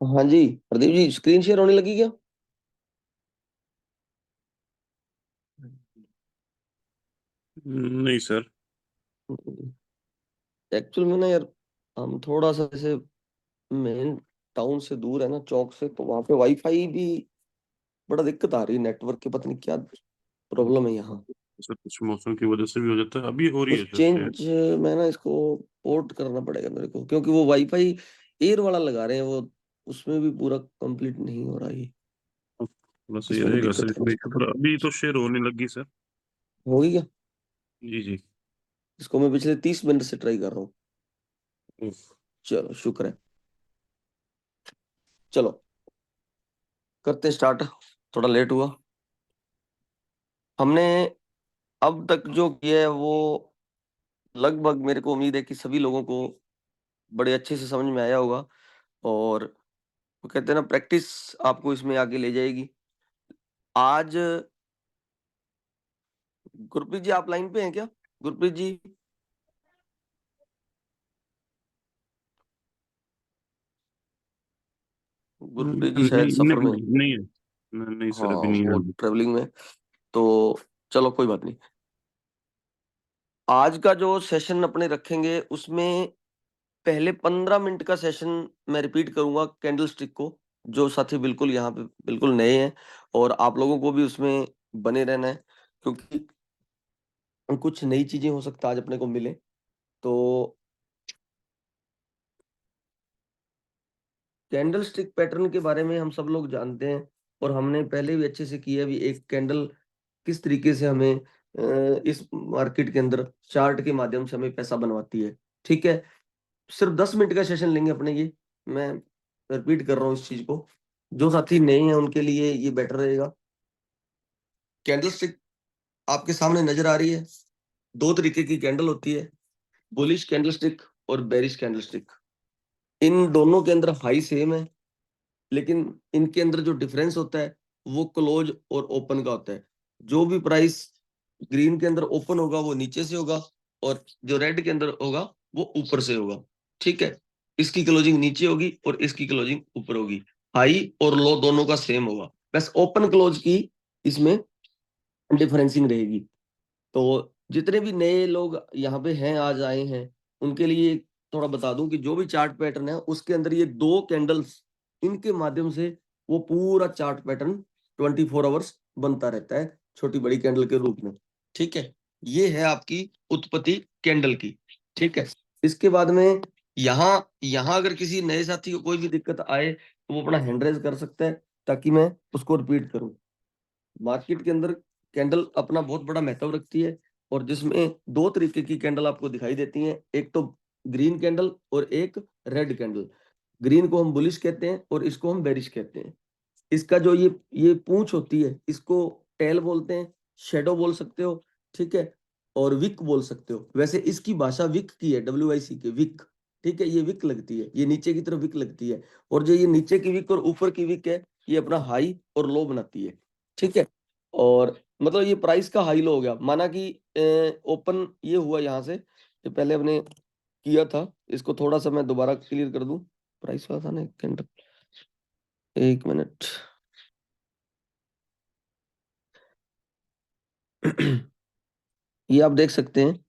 हाँ जी Pradeep ji, screen share होने लगी क्या? नहीं सर। एक्चुअल में ना यार, हम थोड़ा सा जैसे मेन टाउन से दूर है ना, चौक से, तो वहां पे वाईफाई भी बड़ा दिक्कत आ रही है, नेटवर्क की पता नहीं क्या प्रॉब्लम है यहाँ। सर कुछ मौसम की वजह से भी हो जाता है, अभी हो रही है कुछ सर शायद। चेंज में ना इसको पोर्ट करना पड़ेगा मेरे को, क्योंकि वो वाईफाई एयर वाला लगा रहे हैं वो, उसमें भी पूरा कंप्लीट नहीं हो रहा है। थोड़ा सही इसमें भी रहेगा सर, दिक्कत है इसमें मुझको। थोड़ा अभी तो शेयर होने लगी सर। होगी क्या? जी जी। इसको मैं पिछले 30 मिनट से ट्राई कर रहा हूँ। उफ। चलो शुक्र है। चलो करते स्टार्ट। थोड़ा लेट हुआ। हमने अब तक जो किया है वो लगभग, मेरे को उम्मीद है कि सभी लोगों को बड़े अच्छे से समझ में आया होगा। और वो कहते हैं ना, प्रैक्टिस आपको इसमें आगे ले जाएगी। आज गुरप्रीत जी, आप लाइन पे हैं क्या? गुरप्रीत जी, गुरप्रीत जी शायद नहीं सफर नहीं में है। नहीं है। नहीं हाँ, सर, अभी नहीं है वो अभी। ट्रेवलिंग में। तो चलो कोई बात नहीं। आज का जो सेशन अपने रखेंगे उसमें पहले 15 मिनट का सेशन मैं रिपीट करूंगा कैंडल स्टिक को। जो साथी बिल्कुल यहाँ पे बिल्कुल नए हैं, और आप लोगों को भी उसमें बने रहना है, क्योंकि कुछ नई चीजें हो सकता है आज अपने को मिले। तो कैंडल स्टिक पैटर्न के बारे में हम सब लोग जानते हैं, और हमने पहले भी अच्छे से किया भी, एक कैंडल किस तरीके से हमें इस मार्केट के अंदर चार्ट के माध्यम से हमें पैसा बनवाती है। ठीक है, सिर्फ 10 मिनट का सेशन लेंगे अपने ये। मैं रिपीट कर रहा हूँ इस चीज को। जो साथी नए हैं उनके लिए ये बेटर रहेगा। कैंडल स्टिक आपके सामने नजर आ रही है। दो तरीके की कैंडल होती है, बुलिश कैंडल स्टिक और बेरिश कैंडल स्टिक। इन दोनों के अंदर हाई सेम है, लेकिन इनके अंदर जो डिफरेंस होता है वो क्लोज और ओपन का होता है। जो भी प्राइस ग्रीन के अंदर ओपन होगा वो नीचे से होगा, और जो रेड के अंदर होगा वो ऊपर से होगा। ठीक है, इसकी क्लोजिंग नीचे होगी और इसकी क्लोजिंग ऊपर होगी। हाई और लो दोनों का सेम होगा, बस ओपन क्लोज की इसमें डिफरेंसिंग रहेगी। तो जितने भी नए लोग यहाँ पे हैं, आज आए हैं, उनके लिए थोड़ा बता दूं कि जो भी चार्ट पैटर्न है उसके अंदर ये दो कैंडल्स, इनके माध्यम से वो पूरा चार्ट पैटर्न 24 आवर्स बनता रहता है, छोटी बड़ी कैंडल के रूप में। ठीक है, ये है आपकी उत्पत्ति कैंडल की। ठीक है, इसके बाद में यहाँ यहाँ अगर किसी नए साथी को कोई भी दिक्कत आए तो वो अपना हैंड रेज कर सकता है, ताकि मैं उसको रिपीट करूं। मार्केट के अंदर कैंडल अपना बहुत बड़ा महत्व रखती है, और जिसमें दो तरीके की कैंडल आपको दिखाई देती हैं, एक तो ग्रीन कैंडल और एक रेड कैंडल। ग्रीन को हम बुलिश कहते हैं और इसको हम बेरिश कहते हैं। इसका जो ये पूंछ होती है इसको टेल बोलते हैं, शेडो बोल सकते हो। ठीक है, और विक बोल सकते हो। वैसे इसकी भाषा विक की है, WIC के विक। ठीक है, ये विक लगती है, ये नीचे की तरफ विक लगती है। और जो ये नीचे की विक और ऊपर की विक है, ये अपना हाई और लो बनाती है। ठीक है, और मतलब ये प्राइस का हाई लो हो गया, माना कि ओपन ये हुआ यहाँ से, जो पहले हमने किया था। इसको थोड़ा सा मैं दोबारा क्लियर कर दूं। प्राइस वाला था ना कैंडल, एक मिनट। ये आप देख सकते हैं,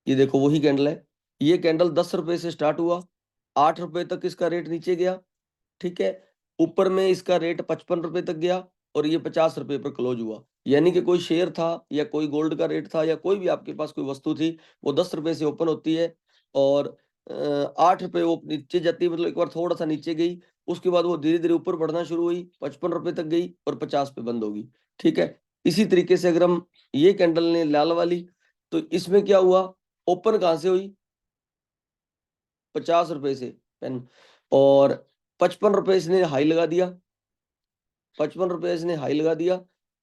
ये देखो वही कैंडल है। ये कैंडल 10 रुपए से स्टार्ट हुआ, 8 रुपए तक इसका रेट नीचे गया। ठीक है, ऊपर में इसका रेट 55 रुपए तक गया, और ये 50 रुपए पर क्लोज हुआ। यानी कि कोई शेयर था या कोई गोल्ड का रेट था या कोई भी आपके पास कोई वस्तु थी, वो 10 रुपए से ओपन होती है, और 8 रुपए वो नीचे जाती है, मतलब एक बार थोड़ा सा नीचे गई। उसके बाद वो धीरे धीरे ऊपर बढ़ना शुरू हुई, 55 रुपए तक गई और 50 पे बंद होगी। ठीक है, इसी तरीके से अगर हम ये कैंडल ने लाल वाली, तो इसमें क्या हुआ, ओपन कहाँ से हुई, 50 रुपए से पेन, और 55 रुपए इसने हाई लगा दिया। 55 रुपए इसने हाई लगा दिया,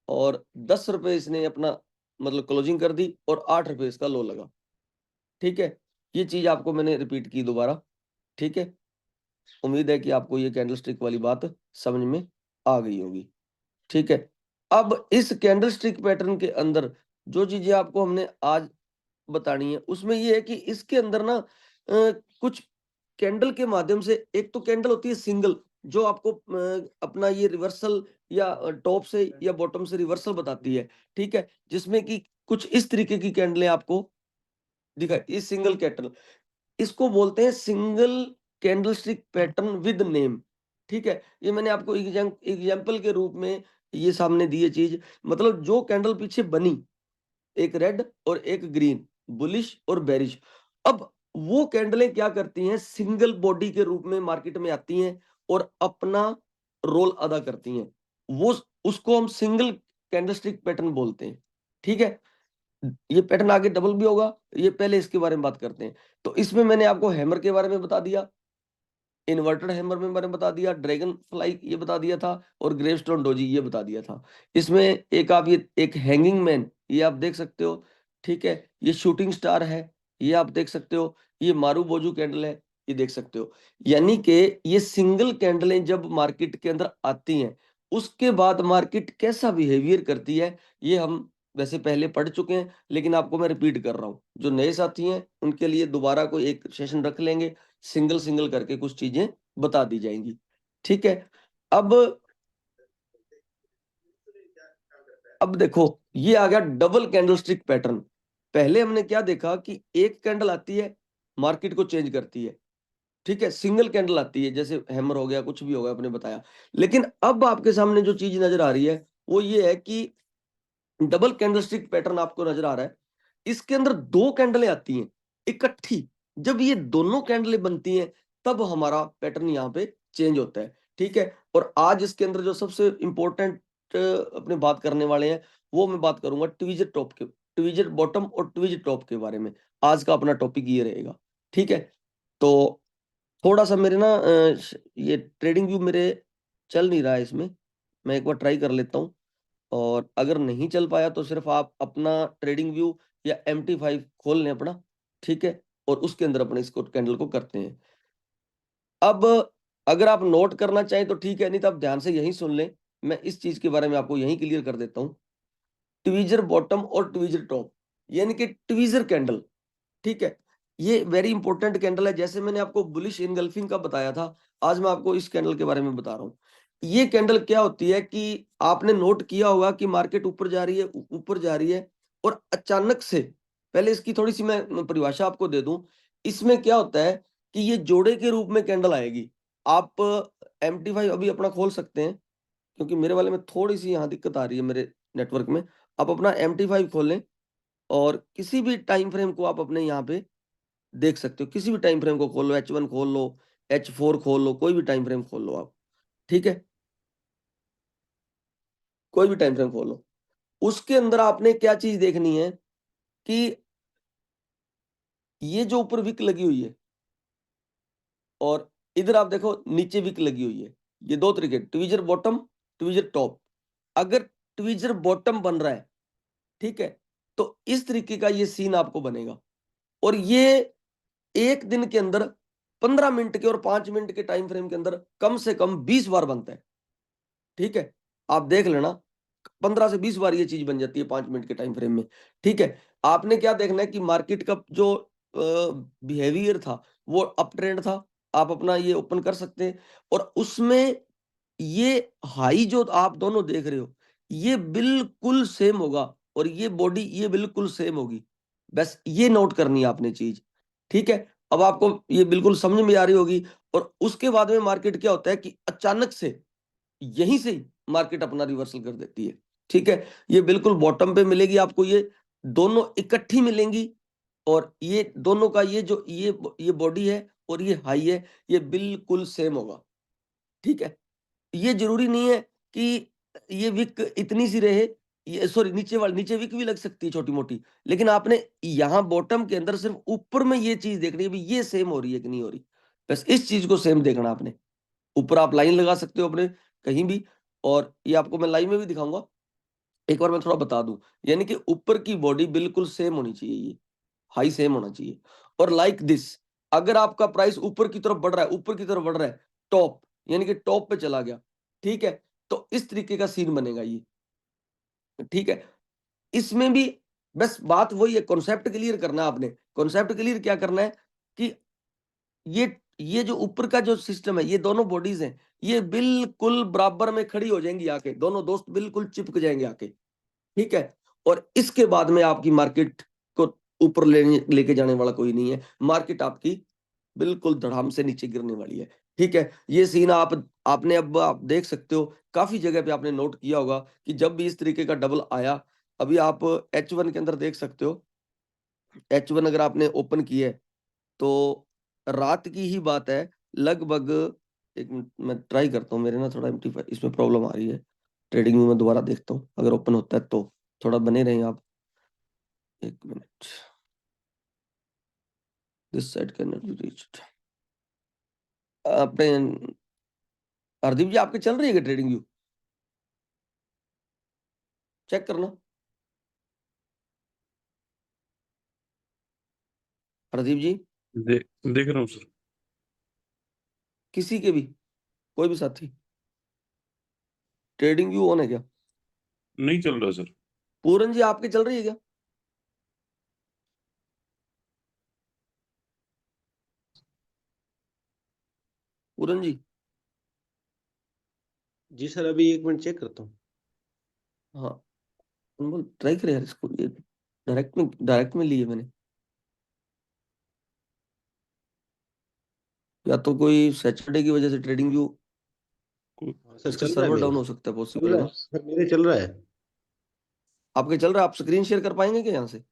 और 10 रुपए इसने अपना मतलब क्लोजिंग कर दी, और 8 रुपए इसका लो लगा। ठीक है, ये चीज आपको मैंने रिपीट की दोबारा। ठीक है, उम्मीद है कि आपको ये कैंडलस्टिक वाली बात समझ में आ गई होगी। ठीक है, अब इस कैंडलस्टिक पैटर्न के अंदर जो चीजें आपको हमने आज बतानी है, उसमें ये है कि इसके अंदर ना कुछ कैंडल के माध्यम से, एक तो कैंडल होती है सिंगल, जो आपको अपना ये रिवर्सल या टॉप से या बॉटम से रिवर्सल बताती है, ठीक है, जिसमें कि कुछ इस तरीके की कैंडलें आपको दिखाई, इस सिंगल कैंडल, इसको बोलते हैं single candlestick pattern with name, ठीक है। ये मैंने आपको एग्जांपल के रूप में ये सामने दी है चीज, मतलब जो कैंडल पीछे बनी, एक रेड और एक ग्रीन, बुलिश और बेरिश, अब वो कैंडलें क्या करती हैं, सिंगल बॉडी के रूप में मार्केट में आती हैं और अपना रोल अदा करती हैं, वो उसको हम सिंगल कैंडलस्टिक पैटर्न बोलते हैं, ठीक है। ये पैटर्न आगे डबल भी होगा, ये पहले इसके बारे में बात करते हैं। तो इसमें मैंने आपको हैमर के बारे में बता दिया, इन्वर्टेड हैमर में मैंने बता दिया, ड्रैगन फ्लाई ये बता दिया था, और ग्रेवस्टोन डोजी ये बता दिया था। इसमें एक आप ये एक हैंगिंग मैन ये आप देख सकते हो, ठीक है, ये शूटिंग स्टार है, ये आप देख सकते हो, ये मारू बोजू कैंडल है, ये देख सकते हो। यानी कि ये सिंगल कैंडलें जब मार्केट के अंदर आती हैं, उसके बाद मार्केट कैसा बिहेवियर करती है, ये हम वैसे पहले पढ़ चुके हैं, लेकिन आपको मैं रिपीट कर रहा हूँ। जो नए साथी हैं उनके लिए दोबारा कोई एक सेशन रख लेंगे, सिंगल सिंगल करके कुछ चीजें बता दी जाएंगी, ठीक है। अब अब देखो, ये आ गया डबल कैंडलस्टिक पैटर्न। पहले हमने क्या देखा कि एक कैंडल आती है, मार्केट को चेंज करती है, ठीक है, सिंगल कैंडल आती है, जैसे हैमर हो गया, कुछ भी हो गया, आपने बताया। लेकिन अब आपके सामने जो चीज नजर आ रही है वो ये है कि डबल कैंडलस्टिक पैटर्न आपको नजर आ रहा है, इसके अंदर दो कैंडलें आती हैं इकट्ठी। जब ये दोनों कैंडलें बनती हैं तब हमारा पैटर्न यहाँ पे चेंज होता है, ठीक है। और आज इसके अंदर जो सबसे इंपॉर्टेंट अपने बात करने वाले हैं, वो मैं बात करूंगा ट्वीजर टॉप के, ट्वीजर बॉटम और ट्वीजर टॉप के बारे में। आज का अपना टॉपिक ये रहेगा, ठीक है। तो थोड़ा सा मेरे ना ये ट्रेडिंग व्यू मेरे चल नहीं रहा है इसमें, मैं एक बार ट्राई कर लेता हूँ, और अगर नहीं चल पाया तो सिर्फ आप अपना ट्रेडिंग व्यू या MT5 खोल लें अपना, ठीक है, और उसके अंदर अपने इसको कैंडल को करते हैं। अब अगर आप नोट करना चाहें तो ठीक है, नहीं तो आप ध्यान से यही सुन लें, मैं इस चीज के बारे में आपको यही क्लियर कर देता हूँ। ट्वीजर बॉटम और ट्वीजर टॉप, यानी कि ट्वीजर कैंडल, ठीक है, ये वेरी इंपॉर्टेंट कैंडल है। जैसे मैंने आपको बुलिश इनगल्फिंग का बताया था, आज मैं आपको इस कैंडल के बारे में बता रहा हूँ। ये कैंडल क्या होती है कि आपने नोट किया होगा कि मार्केट ऊपर जा रही है, ऊपर जा रही है, और अचानक से, पहले इसकी थोड़ी सी मैं परिभाषा आपको दे दूं, इसमें क्या होता है कि ये जोड़े के रूप में कैंडल आएगी। आप MT5 अभी अपना खोल सकते हैं, क्योंकि मेरे वाले में थोड़ी सी यहाँ दिक्कत आ रही है मेरे नेटवर्क में। आप अपना MT5 खोल लें, और किसी भी टाइम फ्रेम को आप अपने यहाँ पे देख सकते हो, किसी भी टाइम फ्रेम को खोल लो, H1 खोल लो, H4 खोल लो, कोई भी टाइम फ्रेम खोल लो आप, ठीक है, कोई भी टाइम फ्रेम खोल लो। उसके अंदर आपने क्या चीज देखनी है कि ये जो ऊपर विक लगी हुई है, और इधर आप देखो नीचे विक लगी हुई है, ये दो तरीके, ट्वीजर बॉटम, ट्वीजर टॉप। अगर ट्वीजर बॉटम बन रहा है, ठीक है, तो इस तरीके का ये सीन आपको बनेगा, और ये एक दिन के अंदर 15 मिनट के और 5 मिनट के टाइम फ्रेम के अंदर कम से कम 20 बार बनता है, ठीक है। आप देख लेना, 15 से 20 बार ये चीज बन जाती है 5 मिनट के टाइम फ्रेम में, ठीक है। आपने क्या देखना है कि मार्केट का जो बिहेवियर था वो अप ट्रेंड था, आप अपना ये ओपन कर सकते हैं, और उसमें ये हाई जो आप दोनों देख रहे हो, ये बिल्कुल सेम होगा, और ये बॉडी ये बिल्कुल सेम होगी। बस ये नोट करनी है आपने चीज, ठीक है। अब आपको ये बिल्कुल समझ में आ रही होगी। और उसके बाद में मार्केट क्या होता है कि अचानक से यहीं से ही मार्केट अपना रिवर्सल कर देती है, ठीक है। ये बिल्कुल बॉटम पे मिलेगी आपको, ये दोनों इकट्ठी मिलेंगी, और ये दोनों का ये जो ये बॉडी है और ये हाई है, ये बिल्कुल सेम होगा, ठीक है। ये जरूरी नहीं है कि ये विक इतनी सी रहे, ये सॉरी नीचे विक भी लग सकती है छोटी मोटी, लेकिन आपने यहाँ बॉटम के अंदर सिर्फ ऊपर में ये चीज देखनी है भी ये सेम हो रही है कि नहीं हो रही, बस इस चीज को सेम देखना आपने। ऊपर आप लाइन लगा सकते हो अपने कहीं भी, और ये आपको मैं लाइव में भी दिखाऊंगा, एक बार मैं थोड़ा बता दूं। यानी कि ऊपर की बॉडी बिल्कुल सेम होनी चाहिए, ये हाई सेम होना चाहिए, और लाइक दिस, अगर आपका प्राइस ऊपर की तरफ बढ़ रहा है, ऊपर की तरफ बढ़ रहा है, टॉप यानी कि टॉप पे चला गया, ठीक है, तो इस तरीके का सीन बनेगा ये, ठीक है। इसमें भी बस बात वही है, कॉन्सेप्ट क्लियर करना है आपने। कॉन्सेप्ट क्लियर क्या करना है कि ये ये जो ऊपर का जो सिस्टम है, ये दोनों बॉडीज हैं, ये बिल्कुल बराबर में खड़ी हो जाएंगी आके, दोनों दोस्त बिल्कुल चिपक जाएंगे आके, ठीक है। और इसके बाद में आपकी मार्केट को ऊपर लेके जाने वाला कोई नहीं है, मार्केट आपकी बिल्कुल धड़ाम से नीचे गिरने वाली है, ठीक है। ये सीन आपने अब आप देख सकते हो, काफी जगह पे आपने नोट किया होगा कि जब भी इस तरीके का डबल आया, अभी आप H1 के अंदर देख सकते हो, H1 अगर आपने ओपन किया है तो रात की ही बात है, लगभग, एक मिनट मैं ट्राई करता हूँ, मेरे ना थोड़ा इसमें प्रॉब्लम आ रही है, ट्रेडिंग में मैं दोबारा देखता हूँ अगर ओपन होता है तो, थोड़ा बने रहें आप, एक minute, this side can not be reached. अपने हरदीप जी आपके चल रही है क्या ट्रेडिंग व्यू, चेक करना हरदीप जी, देख रहा हूँ सर। किसी के भी, कोई भी साथी, ट्रेडिंग व्यू ऑन है क्या? नहीं चल रहा सर। पूरन जी आपके चल रही है क्या? पूरन जी, जी सर, अभी 1 मिनट चेक करता हूँ। हाँ अनमोल ट्राई करे यार इसको, ये डायरेक्ट में लिए मैंने, या तो कोई सैटरडे की वजह से ट्रेडिंग व्यू, हाँ सर, इसका चल रहा है सर्वर मेरे। डाउन हो सकता है, चल पॉसिबल है रहा है ना? सर, मेरे चल रहा है। आपके चल रहा है, आप स्क्रीन शेयर कर पाएंगे क्या यहाँ से?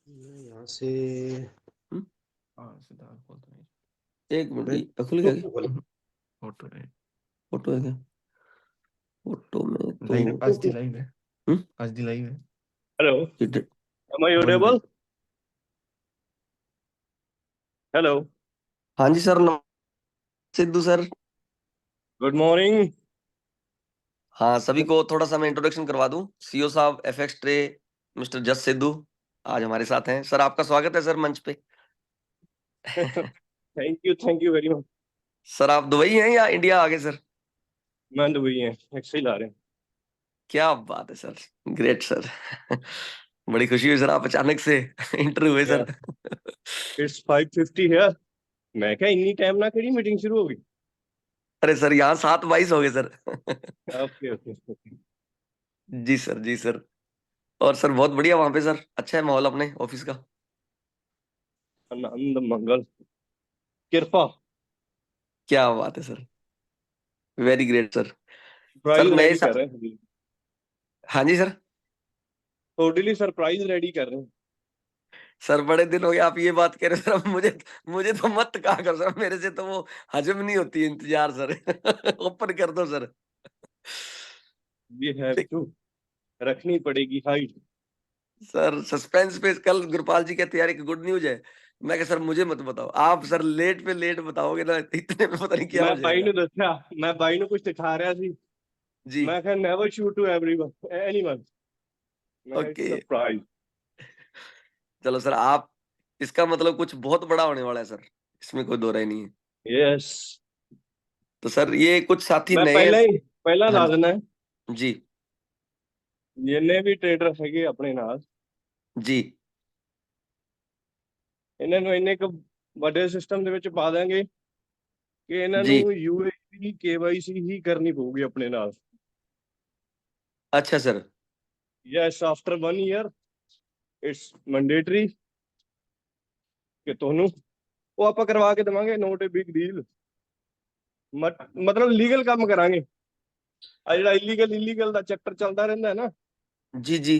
मैं यहाँ से हम्म? सिद्धार्थ बोलते हैं। एक मिनट, मैं ये खुल गया क्या? फोटो है, फोटो है क्या? फोटो में तो लाइव आज दी लाइव है, हम्म? आज दी लाइव है। हेलो, ये am I बंद है। audible? हेलो, हाँ जी sir, Sidhu sir. Good morning. हाँ, सभी को थोड़ा सा मैं इंट्रोडक्शन करवा दूं, सीईओ साहब एफएक्स ट्रे मिस्टर जस सिद्धू आज हमारे साथ हैं। सर आपका स्वागत है सर मंच पे। Thank you very much. Sir आप दुबई हैं या इंडिया आ गए सर? मैं दुबई है, एक्सेल आ रहे हैं। क्या बात है सर, ग्रेट सर। बड़ी खुशी हुई सर, आप अचानक से इंटर हुए या सर। इट्स 5:50 है। मैं क्या इन्नी टाइम ना करी मीटिंग शुरू हो गई। अरे सर यहाँ 7:22 हो गए सर। Okay okay okay. जी सर, जी सर। और सर बहुत बढ़िया वहां पे सर, अच्छा है माहौल अपने ऑफिस का? आनंद मंगल कृपा। क्या बात है sir, very great sir. Sir prize मैं रेडी कर रहे हैं, हाँ जी सर। थोड़ी ली सरप्राइज रेडी कर रहे हैं। सर बड़े दिन हो गए आप ये बात कह रहे सर, अब मुझे तो मत कहा कर सर, मेरे से तो वो हजम नहीं होती इंतजार सर। ओपन कर दो सर। वी हैव ठीक, टू रखनी पड़ेगी हाइट। सर सस्पेंस पे कल गुरपाल जी कहते यार एक गुड न्यूज है, मैं कहा सर मुझे मत बताओ, आप सर लेट पे लेट बताओगे ना, इतने में पता नहीं क्या मैं हो बाई जाएगा। ਨੂੰ ਦੱਸਿਆ, ਮੈਂ ਬਾਈ ਨੂੰ ਕੁਝ ਦਿਖਾ ਰਿਹਾ ਸੀ। जी, ਮੈਂ ਕਿਹਾ never shoot to everyone anyone. मैं किहा ओके। It's surprise. चलो सर, आप इसका मतलब कुछ बहुत बड़ा होने वाला है सर, इसमें कोई दो राय नहीं है। यस। तो सर ये कुछ साथी मैं नए हैं। ਪਹਿਲਾਂ हाँ ਦੱਸ ਦਿੰਦਾ, जी, ਜਿੰਨੇ ਵੀ ਟ੍ਰੇਡਰ ਹੈਗੇ ਆਪਣੇ ਨਾਲ, जी, ਇਹਨਾਂ ਨੂੰ ਇੰਨੇ ਕੁ ਵੱਡੇ ਸਿਸਟਮ ਦੇ ਵਿੱਚ ਪਾ ਦਾਂਗੇ ਕਿ ਇਹਨਾਂ जी। ਨੂੰ UAE KYC ਹੀ ਕਰਨੀ ਪਊਗੀ ਆਪਣੇ ਨਾਲ। अच्छा sir. Yes, after 1 year it's mandatory ਕਿ ਤੁਹਾਨੂੰ ਉਹ ਆਪਾਂ ਕਰਵਾ ਕੇ ਦੇਵਾਂਗੇ, ਨੋਟ ਏ ਬਿਗ ਡੀਲ। ਮਤਲਬ ਲੀਗਲ ਕੰਮ ਕਰਾਂਗੇ। ਆ ਜਿਹੜਾ ਇਲੀਗਲ ਦਾ ਚੈਪਟਰ ਚੱਲਦਾ ਰਹਿੰਦਾ ਹੈ ਨਾ, जी, जी।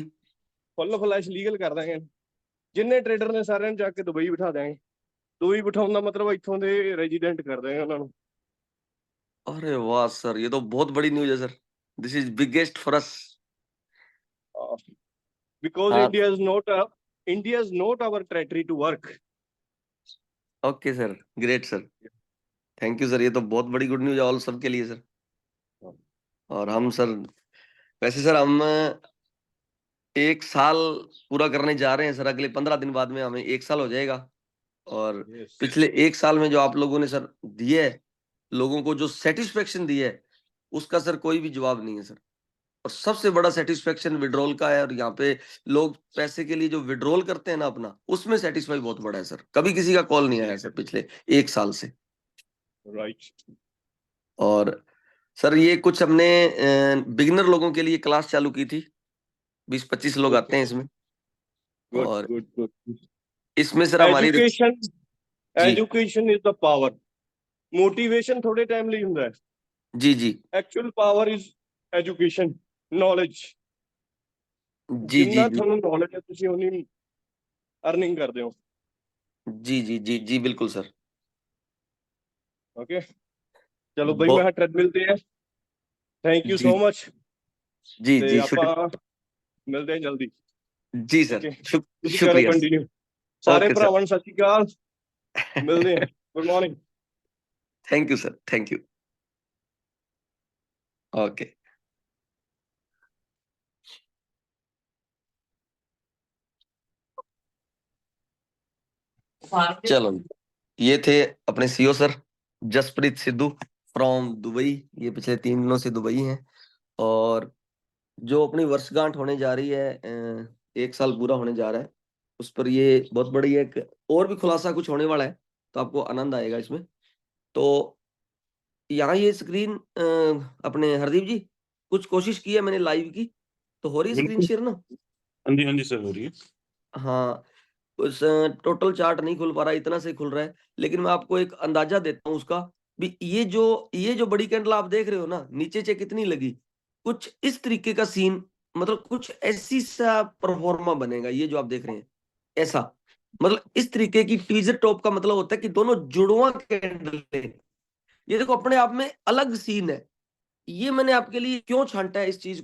ਫੁੱਲ ਫਲੈਸ਼ ਲੀਗਲ ਕਰ ਦਾਂਗੇ। ਜਿੰਨੇ ਟ੍ਰੇਡਰ ਨੇ ਸਾਰਿਆਂ ਨੂੰ ਜਾ ਕੇ ਦੁਬਈ ਬਿਠਾ ਦਿਆਂਗੇ। ਦੁਬਈ ਬਿਠਾਉਣ ਦਾ ਮਤਲਬ ਇੱਥੋਂ ਦੇ ਰੈਜ਼ੀਡੈਂਟ ਕਰ ਦਾਂਗੇ ਉਹਨਾਂ ਨੂੰ। अरे वाह सर, ये तो बहुत बड़ी न्यूज है sir, this is biggest for us. Because हाँ, India is not our territory to work. Okay sir, great sir, thank you sir, ये तो बहुत बड़ी गुड न्यूज है ऑल सबके लिए सर। और हम सर, वैसे सर हम 1 साल पूरा करने जा रहे हैं सर, अगले 15 दिन बाद में हमें 1 साल हो जाएगा। और पिछले 1 साल में जो आप लोगों ने सर दिए है, लोगों को जो सेटिस्फेक्शन दी है, उसका सर कोई भी जवाब नहीं है सर। और सबसे बड़ा सेटिस्फेक्शन विड्रॉल का है, और यहाँ पे लोग पैसे के लिए जो विड्रॉल करते हैं ना अपना, उसमें सेटिस्फाई बहुत बड़ा है सर। कभी किसी का कॉल नहीं आया सर पिछले 1 साल से। राइट। और सर ये कुछ हमने बिगिनर लोगों के लिए क्लास चालू की थी, 20-25 लोग आते हैं इसमें। गुड और गुड गुड। इसमें सर हमारी एजुकेशन, जी education is the power. Motivation थोड़े टाइम ਲਈ ਹੁੰਦਾ ਹੈ, जी जी actual power is education, knowledge. जी जी ਜਿੰਨਾ ਤੁਹਾਨੂੰ ਨੌਲੇਜ ਹੈ ਤੁਸੀਂ ਉਨੀ ਅਰਨਿੰਗ ਕਰਦੇ ਹੋ। जी जी जी जी बिल्कुल सर। ਓਕੇ ਚਲੋ ਬਈ, बहुत ਮੈਂ ਟ੍ਰੈਡਮਿਲ ਤੇ ਹੈ। ਥੈਂਕ ਯੂ जी ਸੋ ਮਚ। जी ਤੇ जी ਆਪਾਂ ਮਿਲਦੇ ਹਾਂ ਜਲਦੀ। जी सर ਓਕੇ, ਤੁਸੀਂ ਕਰੋ शुक्रिया ਕੰਟੀਨਿਊ। ਸਾਰੇ ओके सर। ਭਰਾਵਾਂ ਨੂੰ ਸਤਿ ਸ਼੍ਰੀ ਅਕਾਲ, ਮਿਲਦੇ ਹਾਂ। Good morning. Thank you sir, thank you. Okay चलो, ये थे अपने CEO sir Jaspreet Sidhu from Dubai. ये पिछले 3 दिनों से दुबई हैं, और जो अपनी वर्षगांठ होने जा रही है, 1 साल पूरा होने जा रहा है, उस पर ये बहुत बड़ी एक और भी खुलासा कुछ होने वाला है, तो आपको आनंद आएगा इसमें। तो यहाँ ये स्क्रीन अपने हरदीप जी कुछ कोशिश की है मैंने लाइव की, तो हो रही है स्क्रीन बिल्कुल। शेयर ना? हाँ जी सर, हो रही है। हाँ, उस टोटल चार्ट नहीं खुल पा रहा, इतना से खुल रहा है, लेकिन मैं आपको एक अंदाजा देता हूँ उसका भी। ये जो बड़ी कैंडल आप देख रहे हो ना, नीचे से कितनी लगी, कुछ इस तरीके का सीन, मतलब कुछ ऐसी सा परफॉर्मा बनेगा ये जो आप देख रहे हैं, ऐसा। मतलब इस तरीके की टीजर टॉप का मतलब होता है कि दोनों जुड़वा कैंडल है। ये देखो अपने आप में अलग सीन है। ये मैंने आपके लिए क्यों छांटा है इस चीज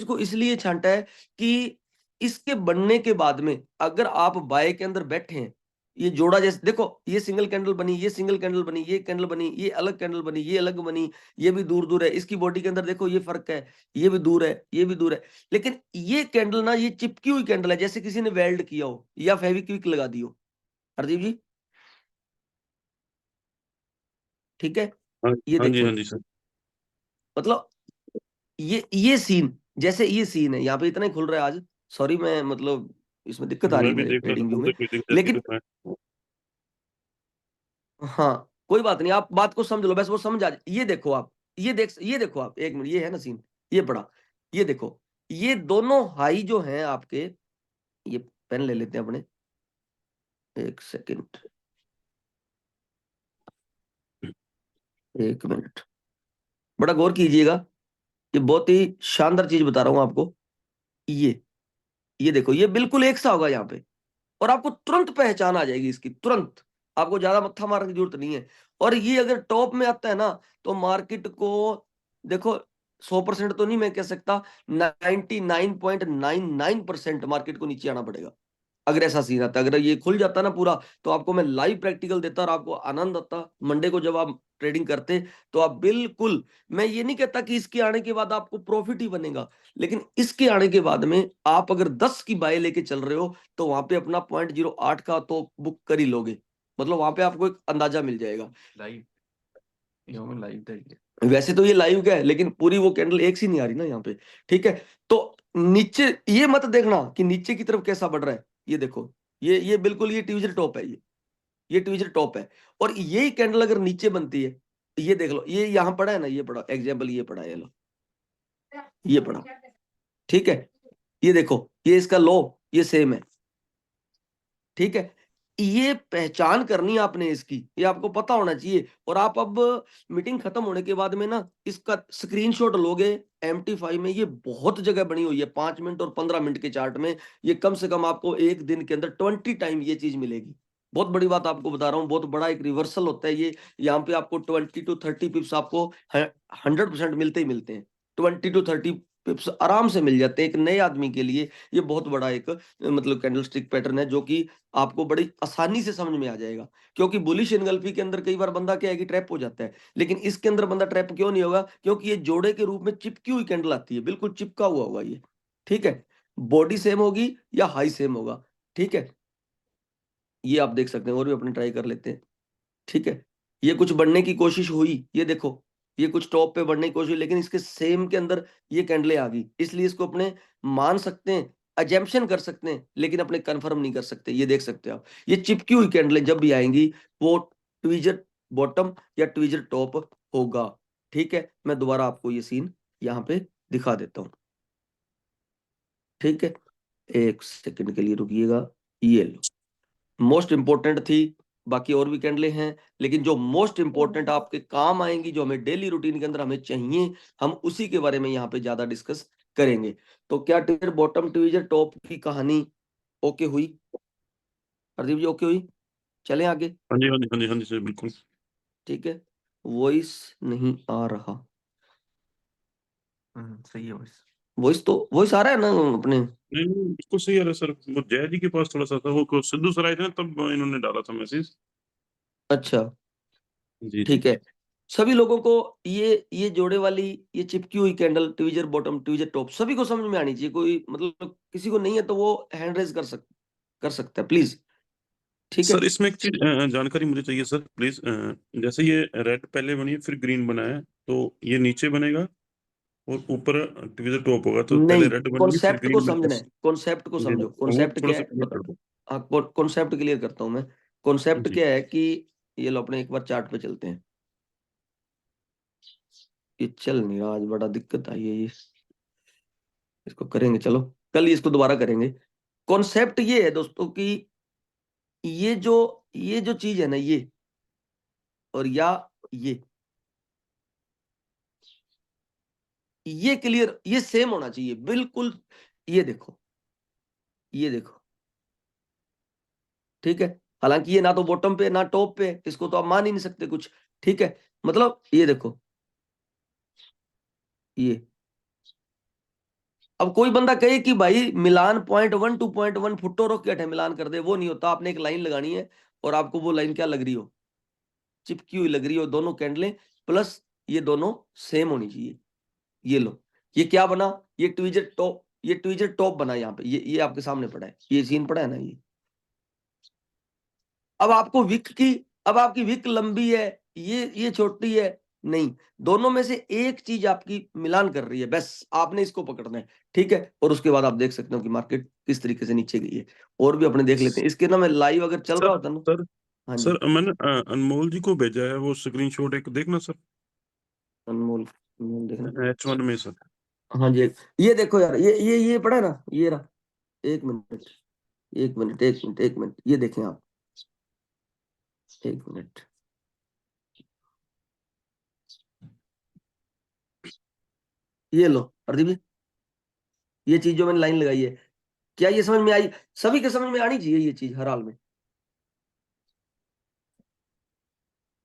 को इसलिए छांटा है कि इसके बनने के बाद में अगर आप बाय के अंदर बैठे हैं, ये जोड़ा जैसे देखो, ये सिंगल कैंडल बनी, ये सिंगल कैंडल बनी, ये कैंडल बनी, ये अलग कैंडल बनी, ये अलग बनी, ये भी दूर दूर है, इसकी बॉडी के अंदर देखो ये फर्क है, ये भी दूर है, ये भी दूर है। लेकिन ये कैंडल ना, ये चिपकी हुई कैंडल है, जैसे किसी ने वेल्ड किया हो या फेविक्विक लगा दी हो। हरदीप जी ठीक है, हाँ ये हाँ देखो, जी सर। मतलब ये सीन, जैसे ये सीन है यहाँ पे इतना ही खुल रहा है आज। सॉरी, मैं मतलब इसमें दिक्कत आ रही मैं है भी मेरे देख रहा था, ट्रेडिंग व्यू मुझे में, कोई दिक्कत नहीं, लेकिन तो मैं हाँ कोई बात नहीं, आप बात को समझ लो, बस वो समझ आ जाए। ये देखो आप, ये देखो आप, एक मिनट, ये है ना सीन, ये पड़ा, ये देखो, ये दोनों हाई जो हैं आपके, ये पेन ले लेते हैं अपने, एक सेकंड, एक मिनट, बड़ा गौर कीजिएगा, ये बहुत ही शानदार चीज बता रहा हूं आपको। ये देखो, ये बिल्कुल एक सा होगा यहाँ पे, और आपको तुरंत पहचान आ जाएगी इसकी, तुरंत। आपको ज्यादा मत्था मारने की जरूरत नहीं है। और ये अगर टॉप में आता है ना, तो मार्केट को देखो, 100% तो नहीं मैं कह सकता, 99.99% मार्केट को नीचे आना पड़ेगा अगर ऐसा सीन आता। अगर ये खुल जाता ना पूरा, तो आपको मैं लाइव प्रैक्टिकल देता और आपको आनंद आता मंडे को जब आप ट्रेडिंग करते। तो आप बिल्कुल, मैं ये नहीं कहता कि इसके आने के बाद आपको प्रॉफिट ही बनेगा, लेकिन इसके आने के बाद में आप अगर 10 की बाय लेके चल रहे हो, तो वहां पे अपना 0.08 का तो बुक कर ही लोगे। मतलब वहां पे आपको एक अंदाजा मिल जाएगा। लाइव, ये हमें लाइव देखिए। वैसे तो ये लाइव का है, लेकिन पूरी वो कैंडल एक सी नहीं आ रही ना यहाँ पे, ठीक है। तो नीचे ये मत देखना कि नीचे की तरफ कैसा बढ़ रहा है, ये देखो, ये बिल्कुल ये ट्यूजर टॉप है, ये ट्यूजर टॉप है। और यही कैंडल अगर नीचे बनती है, ये देख लो, ये यहाँ पड़ा है ना, ये पड़ा एग्जाम्पल, ये पड़ा है, ये लो, ये पड़ा, ठीक है। ये देखो, ये इसका लो, ये सेम है, ठीक है। ये पहचान करनी है आपने इसकी, ये आपको पता होना चाहिए। और आप अब मीटिंग खत्म होने के बाद में ना इसका स्क्रीनशॉट लोगे, MT5 में ये बहुत जगह बनी हुई है, 5 मिनट और 15 मिनट के चार्ट में। ये कम से कम आपको एक दिन के अंदर 20 टाइम ये चीज मिलेगी। बहुत बड़ी बात आपको बता रहा हूँ, बहुत बड़ा एक रिवर्सल होता है ये। यहाँ पे आपको 20 to 30 पिप्स आपको 100% मिलते ही मिलते हैं। 20 to 30 पिप्स आराम से मिल जाते हैं एक नए आदमी के लिए। ये बहुत बड़ा एक मतलब कैंडलस्टिक पैटर्न है, जो कि आपको बड़ी आसानी से समझ में आ जाएगा। क्योंकि बुलिश एनगल्फी के अंदर कई बार बंदा क्या है कि ट्रैप हो जाता है, लेकिन इसके अंदर बंदा ट्रैप क्यों नहीं होगा? क्योंकि ये जोड़े के रूप में चिपकी हुई कैंडल आती है, बिल्कुल चिपका हुआ होगा ये, ठीक है। बॉडी सेम होगी या हाई सेम होगा, ठीक है। ये आप देख सकते हैं, और भी अपने ट्राई कर लेते हैं, ठीक है। ये कुछ बढ़ने की कोशिश हुई, ये देखो, ये कुछ टॉप पे बढ़ने की कोशिश, लेकिन इसके सेम के अंदर ये कैंडलें आ गई, इसलिए इसको अपने मान सकते हैं, अजम्पशन कर सकते हैं, लेकिन अपने कंफर्म नहीं कर सकते। ये देख सकते हो आप, ये चिपकी हुई कैंडलें जब भी आएंगी वो ट्वीजर बॉटम या ट्वीजर टॉप होगा। ठीक है, मैं दोबारा आपको ये सीन यहाँ पे दिखा देता हूँ। ठीक है, एक सेकंड के लिए रुकिएगा। ये लो, मोस्ट इंपॉर्टेंट थी, बाकी और भी कैंडलें हैं, लेकिन जो मोस्ट इंपॉर्टेंट आपके काम आएंगी, जो हमें डेली रूटीन के अंदर हमें चाहिए, हम उसी के बारे में यहाँ पे ज्यादा डिस्कस करेंगे। तो क्या ट्वीजर बॉटम ट्वीजर टॉप की कहानी ओके हुई? प्रदीप जी ओके हुई? चलें आगे। हाँ जी हाँ जी हाँ जी हाँ जी सर बिल्कुल। ठीक है, वॉइस नहीं आ रहा। सही है वॉइस। वॉइस आ रहा है ना अपने? नहीं नहीं, बिल्कुल सही आ रहा है सर। वो जय जी के पास थोड़ा सा था, वो सिद्धू सर आए थे ना, तब इन्होंने डाला था मैसेज। अच्छा, जी जी। ठीक है। सभी लोगों को ये जोड़े वाली, ये चिपकी हुई candle tweezer bottom tweezer top सभी को समझ में आनी चाहिए। कोई मतलब किसी को नहीं है तो वो हैंड रेज कर सकता है प्लीज। ठीक है, सर इसमें एक चीज जानकारी मुझे चाहिए सर प्लीज। जैसे ये रेड पहले बनी है फिर ग्रीन बना है, तो ये नीचे बनेगा और ऊपर ट्विजर टॉप होगा, तो पहले नहीं, रेड बनेगी फिर कॉन्सेप्ट को ग्रीन समझना बनेगी। है, कॉन्सेप्ट को जी समझो। वो कॉन्सेप्ट थोड़ा क्या सा है क्लियर कर दो। हाँ, कॉन्सेप्ट क्लियर करता हूं मैं। कॉन्सेप्ट जी क्या है कि ये लो, अपने एक बार चार्ट पे चलते हैं। ये चल नहीं रहा आज, बड़ा दिक्कत आई है ये। इसको करेंगे, चलो कल ही इसको दोबारा करेंगे। कॉन्सेप्ट ये है दोस्तों कि ये जो चीज है ना, ये और या ये क्लियर, ये सेम होना चाहिए बिल्कुल। ये देखो, ये देखो, ठीक है। हालांकि ये ना तो बॉटम पे ना टॉप पे, इसको तो आप मान ही नहीं सकते कुछ। ठीक है, मतलब ये देखो, ये अब कोई बंदा कहे कि भाई मिलान 0.1 टू 0.1 फुटो रोक के हटे मिलान कर दे, वो नहीं होता। आपने एक लाइन लगानी है और आपको वो लाइन क्या लग रही हो, चिपकी हुई लग रही हो, दोनों कैंडलें प्लस ये दोनों सेम होनी चाहिए। ये लो, ये क्या बना, ये ट्वीजर टॉप, ये ट्वीजर टॉप बना यहाँ पे। ये आपके सामने पड़ा है, ये सीन पड़ा है ना ये। अब आपको विक की, अब आपकी विक लंबी है, ये छोटी है, नहीं, दोनों में से एक चीज आपकी मिलान कर रही है, बस आपने इसको पकड़ना है। ठीक है, और उसके बाद आप देख सकते हो कि मार्केट किस तरीके से नीचे गई है। और भी अपने देख लेते हैं इसके ना, मैं लाइव अगर चल रहा सर होता ना। सर हाँ जी, सर मैंने अनमोल जी को भेजा है वो स्क्रीनशॉट, एक देखना सर। अनमोल, अनमोल देखना। H1 में सर। हाँ जी, ये देखो यार, ये पड़ा है ना, ये रहा। एक मिनट, एक मिनट, एक मिनट, एक मिनट, ये देखें आप, एक मिनट। ये लो प्रदीप जी, ये चीज जो मैंने लाइन लगाई है, क्या ये समझ में आई? सभी के समझ में आनी चाहिए ये चीज हर हाल में।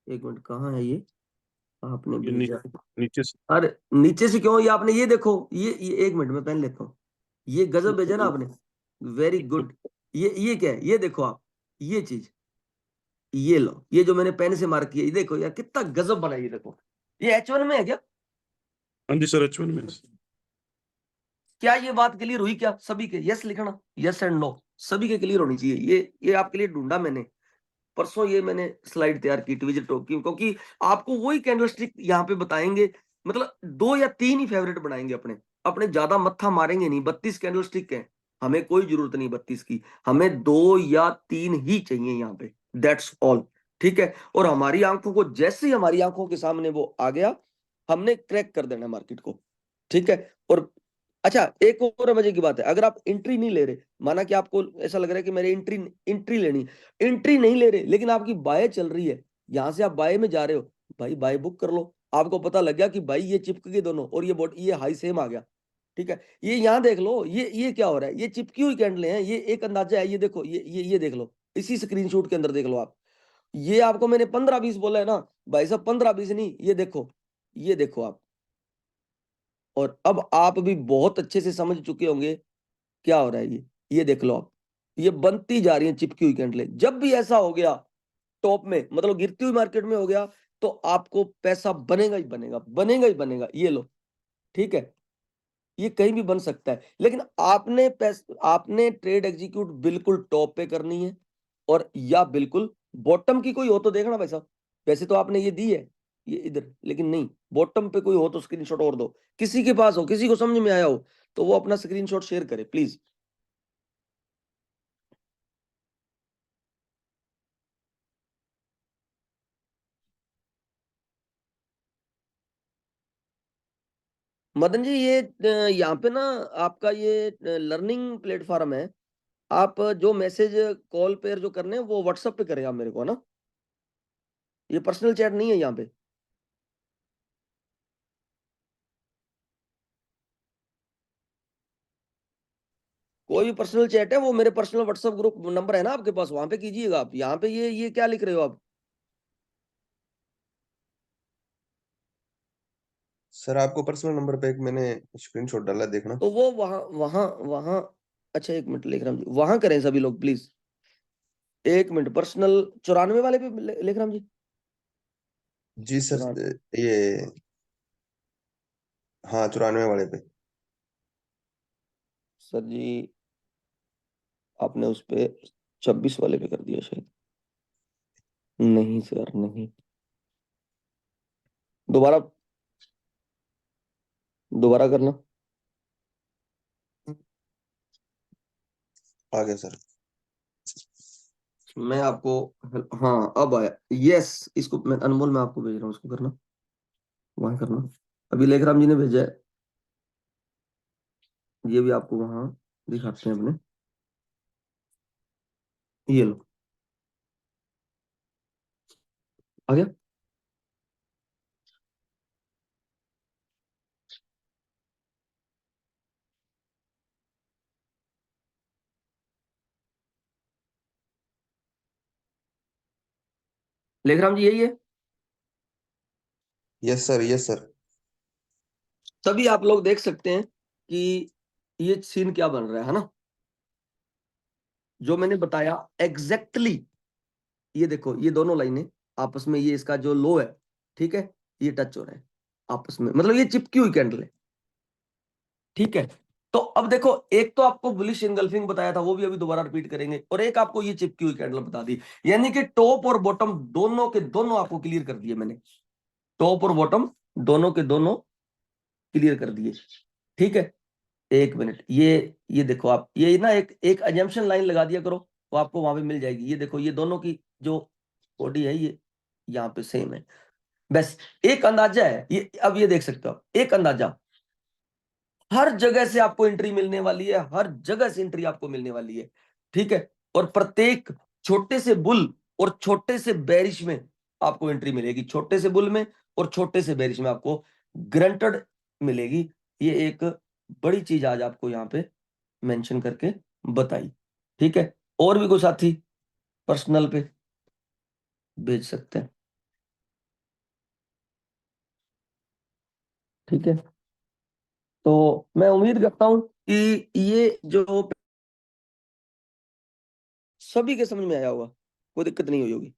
एक मिनट, कहाँ है ये? आपने ये भेजा है। नीचे से। अरे नीचे से क्यों? ये आपने, ये देखो, ये एक मिनट में पहन लेता हूँ। ये गजब भेजा ना आपने, वेरी गुड। ये क्या है, ये देखो आप, ये चीज, ये लो, ये जो मैंने पेन से मार्क किया, ये देखो यार कितना गजब बना, ये देखो। ये H1 में है क्या? हाँ जी सर H1 में। क्या ये बात क्लियर हुई? क्या सभी के यस लिखना, यस एंड नो, सभी के क्लियर होनी चाहिए। ये आपके लिए ढूंढा मैंने परसों, ये मैंने स्लाइड तैयार की ट्विजर टॉप की, क्योंकि आपको वही कैंडलस्टिक यहाँ पे बताएंगे। मतलब 2 या 3 ही फेवरेट बनाएंगे अपने, अपने ज्यादा मत्था मारेंगे नहीं। 32 कैंडलस्टिक है, हमें कोई जरूरत नहीं 32 की, हमें 2 या 3 ही चाहिए यहाँ पे, दैट्स ऑल। ठीक है, और हमारी आंखों को, जैसे ही हमारी आंखों के सामने वो आ गया, हमने क्रैक कर देना मार्केट को। ठीक है, और अच्छा एक और मजे की बात है, अगर आप एंट्री नहीं ले रहे, माना कि आपको ऐसा लग रहा है कि मेरे एंट्री लेनी, एंट्री नहीं ले रहे, लेकिन आपकी बाय चल रही है, यहां से आप बाय में जा रहे हो, भाई बाय बुक कर लो। आपको पता लग गया कि भाई ये चिपक गए दोनों, और ये हाई सेम आ गया। ठीक है, ये यहाँ देख लो, ये क्या हो रहा है, ये चिपकी हुई कैंडलें हैं, ये एक अंदाजा है। ये देखो, ये देख लो, इसी स्क्रीनशॉट के अंदर देख लो आप। ये आपको मैंने 15-20 बोला है ना, भाई साहब 15-20 नहीं, ये देखो आप। और अब आप भी बहुत अच्छे से समझ चुके होंगे क्या हो रहा है। ये देख लो आप, ये बनती जा रही है चिपकी हुई कैंडलें। जब भी ऐसा हो गया टॉप में, मतलब गिरती हुई मार्केट में हो गया, तो आपको पैसा बनेगा ही बनेगा, बनेगा ही बनेगा। ये लो, ठीक है, ये कहीं भी बन सकता है, लेकिन आपने ट्रेड एग्जीक्यूट बिल्कुल टॉप पे करनी है, और या बिल्कुल बॉटम की कोई हो तो देखना भाई साहब। वैसे तो आपने ये दी है, ये इधर, लेकिन नहीं, बॉटम पे कोई हो तो स्क्रीनशॉट और दो, किसी के पास हो, किसी को समझ में आया हो तो वो अपना स्क्रीनशॉट शेयर करे प्लीज। मदन जी, ये यहाँ पे ना आपका ये लर्निंग प्लेटफॉर्म है, आप जो मैसेज कॉल पे जो करने हैं वो व्हाट्सएप पे करें आप मेरे को, है ना, ये पर्सनल चैट नहीं है यहाँ पे। कोई भी पर्सनल चैट है वो मेरे पर्सनल व्हाट्सएप ग्रुप नंबर है ना आपके पास, वहां पे कीजिएगा आप। यहाँ पे ये क्या लिख रहे हो आप? सर आपको पर्सनल नंबर पे एक मैंने स्क्रीनशॉट डाला, देखना। तो वो वहां वहां वहां अच्छा, एक मिनट लेखराम जी, वहां करें सभी लोग प्लीज, एक मिनट। पर्सनल 94 वाले पे लेखराम जी, जी सर, 94। ये हाँ 94 वाले पे। सर जी आपने उस पे 26 वाले पे कर दिया शायद। नहीं सर नहीं, दोबारा दोबारा करना। आ गया सर। मैं आपको, हाँ अब आया, यस, इसको मैं अनमोल मैं आपको भेज रहा हूँ, इसको करना, वहां करना। अभी लेखराम जी ने भेजा है, ये भी आपको वहां दिखाते हैं अपने, ये लो, आ गया। लेखराम जी यही है। Yes sir, yes sir. तभी आप लोग देख सकते हैं कि ये सीन क्या बन रहा है ना, जो मैंने बताया एग्जैक्टली ये देखो, ये दोनों लाइनें आपस में, ये इसका जो लो है, ठीक है, ये टच हो रहा है आपस में, मतलब ये चिपकी हुई कैंडल है, ठीक है। तो अब देखो, एक तो आपको बुलिश इनगल्फिंग बताया था, वो भी अभी दोबारा रिपीट करेंगे, और एक आपको ये चिपकी हुई कैंडल बता दी, यानी कि टॉप और बॉटम दोनों के दोनों आपको क्लियर कर दिए मैंने, टॉप और बॉटम दोनों के दोनों क्लियर कर दिए, ठीक है। एक मिनट, ये देखो आप, ये ना एक एक अजम्पशन लाइन लगा दिया करो, वो आपको वहां पे मिल जाएगी। ये देखो, ये दोनों की जो बॉडी है ये यहाँ पे सेम है, बस एक अंदाजा है ये। अब ये देख सकते हो आप, एक अंदाजा, हर जगह से आपको एंट्री मिलने वाली है, हर जगह से एंट्री आपको मिलने वाली है, ठीक है। और प्रत्येक छोटे से बुल और छोटे से बेरिश में आपको एंट्री मिलेगी, छोटे से बुल में और छोटे से बेरिश में आपको ग्रंटेड मिलेगी। ये एक बड़ी चीज आज आपको यहाँ पे मेंशन करके बताई, ठीक है। और भी कोई साथी पर्सनल पे भेज सकते हैं, ठीक है। तो मैं उम्मीद करता हूं कि ये जो सभी के समझ में आया होगा, कोई दिक्कत नहीं हुई होगी,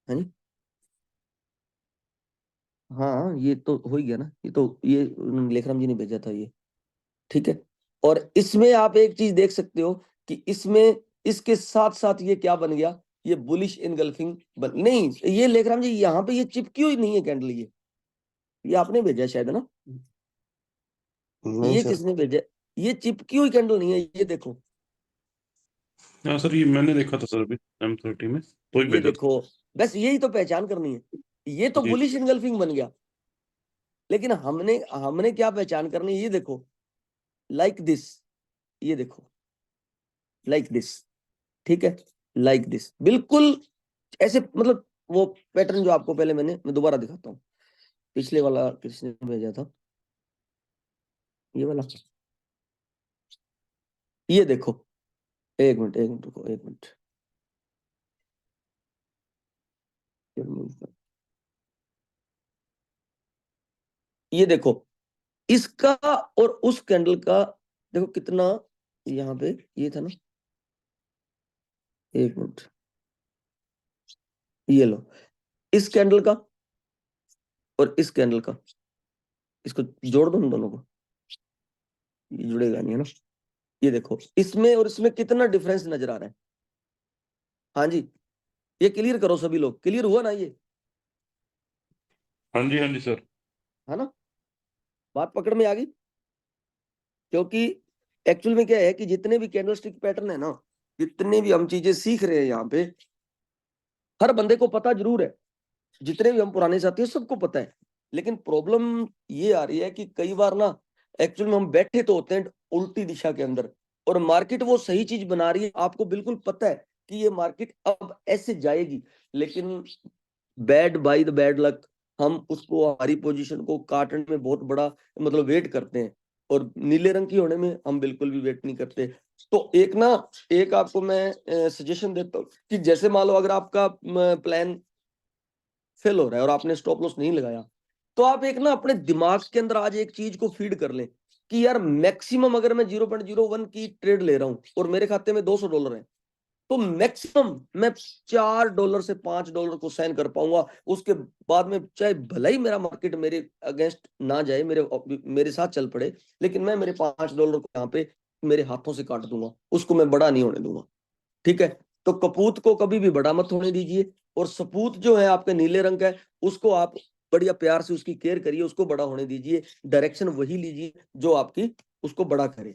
है नी? हाँ ये तो हो ही गया ना, ये तो ये लेखराम जी ने भेजा था ये, ठीक है। और इसमें आप एक चीज देख सकते हो कि इसमें इसके साथ साथ ये क्या बन गया, ये बुलिश इनगल्फिंग नहीं, ये लेखराम जी यहाँ पे ये चिपकी हुई नहीं है कैंडल, ये आपने भेजा शायद, है ना? नहीं ये सर। किसने भेजा? ये चिपकी हुई कैंडल नहीं है, ये देखो, हाँ सर, ये मैंने देखा था सर अभी M30 में, तो ही ये भेजा था। देखो, बस यही तो पहचान करनी है। ये तो जी बुलिश इनगल्फिंग बन गया, लेकिन हमने हमने क्या पहचान करनी है, ये देखो, लाइक दिस, ये देखो, लाइक दिस, ठीक है, लाइक दिस, बिल्कुल ऐसे, मतलब वो पैटर्न जो आपको पहले मैं दोबारा दिखाता हूँ, पिछले वाला किसने भेजा था, ये वाला, ये देखो, एक मिनट रुको, एक मिनट, ये देखो, इसका और उस कैंडल का देखो कितना, यहाँ पे ये था ना, एक मिनट, ये लो, इस कैंडल का और इस कैंडल का, इसको जोड़ दो इन दोनों को, ये जुड़ेगा नहीं, है ना? ये देखो, इसमें और इसमें कितना डिफरेंस नजर आ रहा है। हाँ जी, ये क्लियर करो सभी लोग, क्लियर हुआ ना ये? हाँ जी सर। है ना, बात पकड़ में आ गई। क्योंकि एक्चुअल में क्या है कि जितने भी कैंडलस्टिक पैटर्न है ना, जितने भी हम चीजें सीख रहे हैं यहाँ पे, हर बंदे को पता जरूर है, जितने भी हम पुराने साथी हैं सबको पता है। लेकिन प्रॉब्लम ये आ रही है कि कई बार ना एक्चुअल में हम बैठे तो होते हैं उल्टी दिशा के अंदर, और मार्केट वो सही चीज बना रही है, आपको बिल्कुल पता है कि ये मार्केट अब ऐसे जाएगी, लेकिन bad by the bad luck हम उसको, हमारी पोजीशन को काटने में बहुत बड़ा मतलब वेट करते हैं, और नीले रंग की होने में हम बिल्कुल भी वेट नहीं करते। तो एक आपको मैं सजेशन देता हूँ कि जैसे मान लो अगर आपका प्लान फेल हो रहा है और आपने स्टॉप लॉस नहीं लगाया, तो आप एक ना अपने दिमाग के अंदर आज एक चीज को फीड कर लें कि यार मैक्सिमम अगर मैं 0.01 की ट्रेड ले रहा हूं और मेरे खाते में $200 है, तो मैक्सिमम मैं $4 से $5 को साइन कर पाऊंगा। उसके बाद में चाहे भला ही मेरा मार्केट मेरे अगेंस्ट ना जाए, मेरे साथ चल पड़े, लेकिन मैं मेरे $5 को यहाँ पे मेरे हाथों से काट दूंगा, उसको मैं बड़ा नहीं होने दूंगा। ठीक है, तो कपूत को कभी भी बड़ा मत होने दीजिए, और सपूत जो है आपके नीले रंग का है, उसको आप बढ़िया प्यार से उसकी केयर करिए, उसको बड़ा होने दीजिए, डायरेक्शन वही लीजिए जो आपकी उसको बड़ा करे।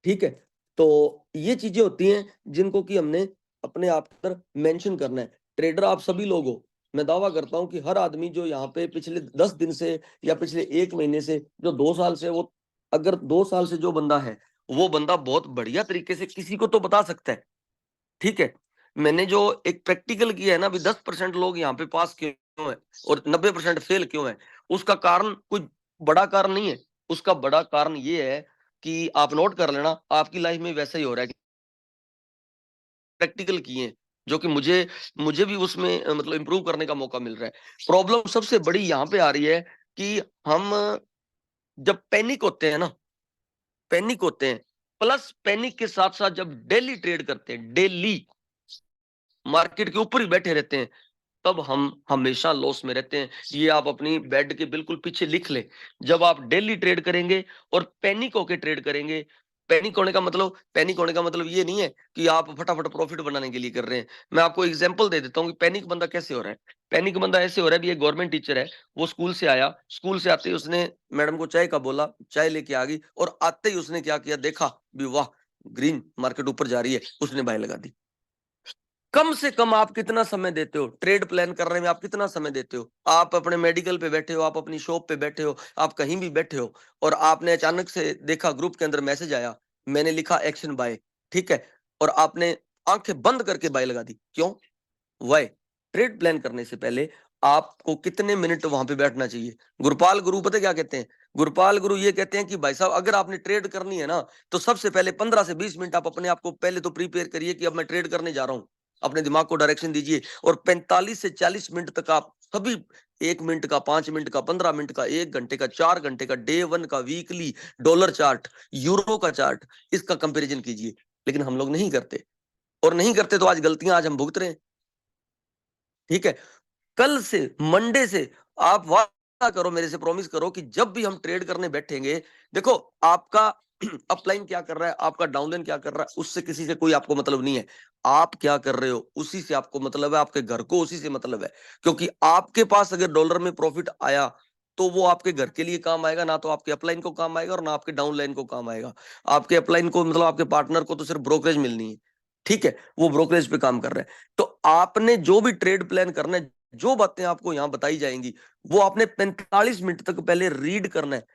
ठीक है, तो ये चीजें होती हैं जिनको कि हमने अपने आप पर मेंशन करना है। ट्रेडर आप सभी लोग हो, मैं दावा करता हूं कि हर आदमी जो यहाँ पे पिछले 10 दिन से या पिछले 1 महीने से, जो 2 साल से, वो अगर 2 साल से जो बंदा है, वो बंदा बहुत बढ़िया तरीके से किसी को तो बता सकता है। ठीक है, मैंने जो एक प्रैक्टिकल किया है ना, अभी 10% लोग यहाँ पे पास क्यों है और 90% फेल क्यों है, उसका कारण कोई बड़ा कारण नहीं है। उसका बड़ा कारण ये है कि आप नोट कर लेना, आपकी लाइफ में वैसा ही हो रहा है कि प्रैक्टिकल किए हैं, जो कि मुझे मुझे भी उसमें मतलब इंप्रूव करने का मौका मिल रहा है। प्रॉब्लम सबसे बड़ी यहाँ पे आ रही है कि हम जब पैनिक होते हैं ना, पैनिक होते हैं, प्लस पैनिक के साथ साथ जब डेली ट्रेड करते हैं, डेली मार्केट के ऊपर ही बैठे रहते हैं, तब हम हमेशा लॉस में रहते हैं। ये आप अपनी बेड के बिल्कुल पीछे लिख ले। जब आप डेली ट्रेड करेंगे और पैनिक होके ट्रेड करेंगे, पैनिक होने का मतलब ये नहीं है कि आप फटाफट प्रॉफिट बनाने के लिए कर रहे हैं। मैं आपको एग्जांपल दे देता हूँ कि पैनिक बंदा कैसे हो रहा है। पैनिक बंदा ऐसे हो रहा है भी, एक गवर्नमेंट टीचर है, वो स्कूल से आया, स्कूल से आते ही उसने मैडम को चाय का बोला, चाय लेके आ गई, और आते ही उसने क्या किया, देखा भी वाह ग्रीन मार्केट ऊपर जा रही है, उसने बाय लगा दी। कम से कम आप कितना समय देते हो ट्रेड प्लान करने में? आप कितना समय देते हो? आप अपने मेडिकल पे बैठे हो, आप अपनी शॉप पे बैठे हो, आप कहीं भी बैठे हो, और आपने अचानक से देखा ग्रुप के अंदर मैसेज आया, मैंने लिखा एक्शन बाय, ठीक है, और आपने आंखें बंद करके बाय लगा दी। क्यों? वाई? ट्रेड प्लान करने से पहले आपको कितने मिनट वहां पे बैठना चाहिए? गुरपाल गुरु पता क्या कहते हैं? गुरपाल गुरु ये कहते हैं कि भाई साहब, अगर आपने ट्रेड करनी है ना, तो सबसे पहले 15 से 20 मिनट आप अपने आप को पहले तो प्रिपेयर करिए कि अब मैं ट्रेड करने जा रहा हूं। अपने दिमाग को डायरेक्शन दीजिए, और 45 से 40 मिनट तक आप सभी, 1 मिनट का, 5 मिनट का, 15 मिनट का, 1 घंटे का, 4 घंटे का, डे 1 का, वीकली, डॉलर चार्ट, यूरो का चार्ट, इसका कंपैरिजन कीजिए। लेकिन हम लोग नहीं करते, और नहीं करते तो आज गलतियां आज हम भुगत रहे हैं। ठीक है, कल से, मंडे से आप वादा करो, मेरे से प्रॉमिस करो कि जब भी हम ट्रेड करने बैठेंगे, देखो आपका अपलाइन क्या कर रहा है, आपका डाउनलाइन क्या कर रहा है, उससे किसी से कोई आपको मतलब नहीं है। आप क्या कर रहे हो उसी से आपको मतलब है, आपके घर को उसी से मतलब है। क्योंकि आपके पास अगर डॉलर में प्रॉफिट आया, तो वो आपके घर के लिए काम आएगा, ना तो आपके अपलाइन को काम आएगा और ना आपके डाउनलाइन को काम आएगा। आपके अपलाइन को मतलब आपके पार्टनर को तो सिर्फ ब्रोकरेज मिलनी है। ठीक है, वो ब्रोकरेज पे काम कर रहे हैं। तो आपने जो भी ट्रेड प्लान करना है, जो बातें आपको यहां बताई जाएंगी, वो आपने 45 मिनट तक पहले रीड करना है।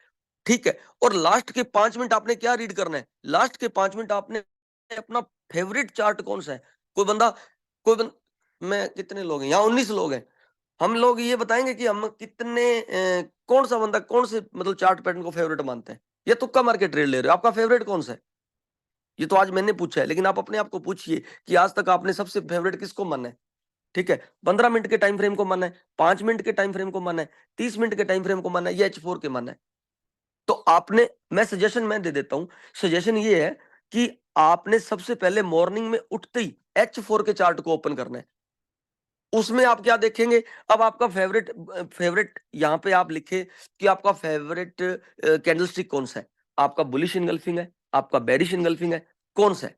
ठीक है, और लास्ट के 5 मिनट आपने क्या रीड करना है? लास्ट के 5 मिनट आपने अपना फेवरेट चार्ट कौन सा है? कोई बंदा, मैं कितने लोग हैं यहाँ? 19 लोग हैं। हम लोग ये बताएंगे कि हम कितने कौन सा बंदा कौन से मतलब चार्ट पैटर्न को फेवरेट मानते हैं, या तुक्का मार के ट्रेड ले रहे हो? आपका फेवरेट कौन सा है? ये तो आज मैंने पूछा है, लेकिन आप अपने आप को पूछिए कि आज तक आपने सबसे फेवरेट किसको माना है। ठीक है, 15 मिनट के टाइम फ्रेम को माना है, 5 मिनट के टाइम फ्रेम को माना है, 30 मिनट के टाइम फ्रेम को माना है, या H4 के माना है? तो आपने, मैं दे देता हूं, सजेशन ये है कि आपने सबसे पहले मॉर्निंग में उठते ही H4 के चार्ट को ओपन करना है। उसमें आप क्या देखेंगे? अब आपका फेवरेट यहां पे आप लिखे कि आपका फेवरेट कैंडलस्टिक कौन सा है? आपका बुलिश इनगल्फिंग है, आपका बेरिश इनगल्फिंग है, कौन सा है?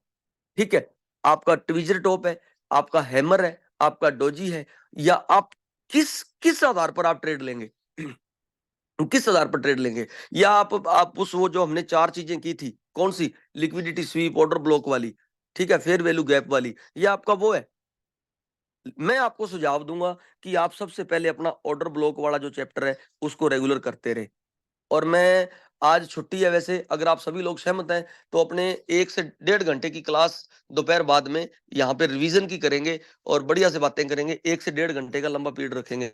ठीक है, आपका ट्विजर टॉप है, आपका हैमर है, आपका डोजी है, या आप किस किस आधार पर आप ट्रेड लेंगे? किस आधार पर ट्रेड लेंगे? या आप उस वो जो हमने 4 चीजें की थी, कौन सी? लिक्विडिटी स्वीप, ऑर्डर ब्लॉक वाली, ठीक है, फेयर वैल्यू गैप वाली, ये आपका वो है। मैं आपको सुझाव दूंगा कि आप सबसे पहले अपना ऑर्डर ब्लॉक वाला जो चैप्टर है उसको रेगुलर करते रहे। और मैं आज छुट्टी है वैसे, अगर आप सभी लोग सहमत हैं तो अपने 1 से 1.5 घंटे की क्लास दोपहर बाद में यहाँ पे रिवीजन की करेंगे और बढ़िया से बातें करेंगे। 1 से 1.5 घंटे का लंबा पीरियड रखेंगे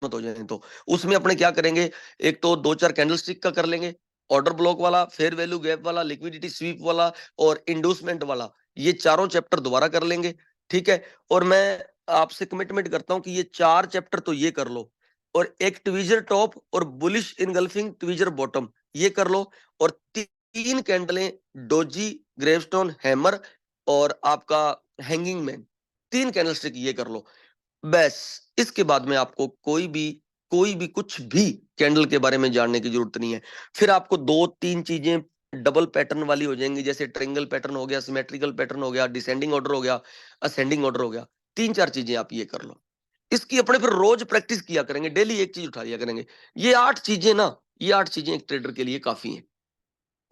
मत हो जाए तो। उसमें अपने क्या करेंगे, एक तो 2-4 कैंडलस्टिक का कर लेंगे, ऑर्डर ब्लॉक वाला, फेयर वैल्यू गैप वाला, लिक्विडिटी स्वीप वाला और इंडूसमेंट वाला, ये चारों चैप्टर दोबारा कर लेंगे, ठीक है। और मैं आपसे कमिटमेंट करता हूं कि ये 4 चैप्टर तो ये कर लो, और एक ट्वीजर टॉप और बुलिश इनगल्फिंग ट्वीजर बॉटम ये कर लो, और 3 कैंडलें डोजी, ग्रेवस्टोन, हैमर और आपका हैंगिंग मैन, 3 कैंडलस्टिक ये कर लो बस। इसके बाद में आपको कोई भी कुछ भी कैंडल के बारे में जानने की जरूरत नहीं है। फिर आपको 2-3 चीजें डबल पैटर्न वाली हो जाएंगी, जैसे ट्रायंगल पैटर्न हो गया, सिमेट्रिकल पैटर्न हो गया, डिसेंडिंग ऑर्डर हो गया, असेंडिंग ऑर्डर हो गया। 3-4 चीजें आप ये कर लो। इसकी अपने फिर रोज प्रैक्टिस किया करेंगे, डेली एक चीज उठा लिया करेंगे। ये 8 चीजें ना, ये 8 चीजें एक ट्रेडर के लिए काफी हैं।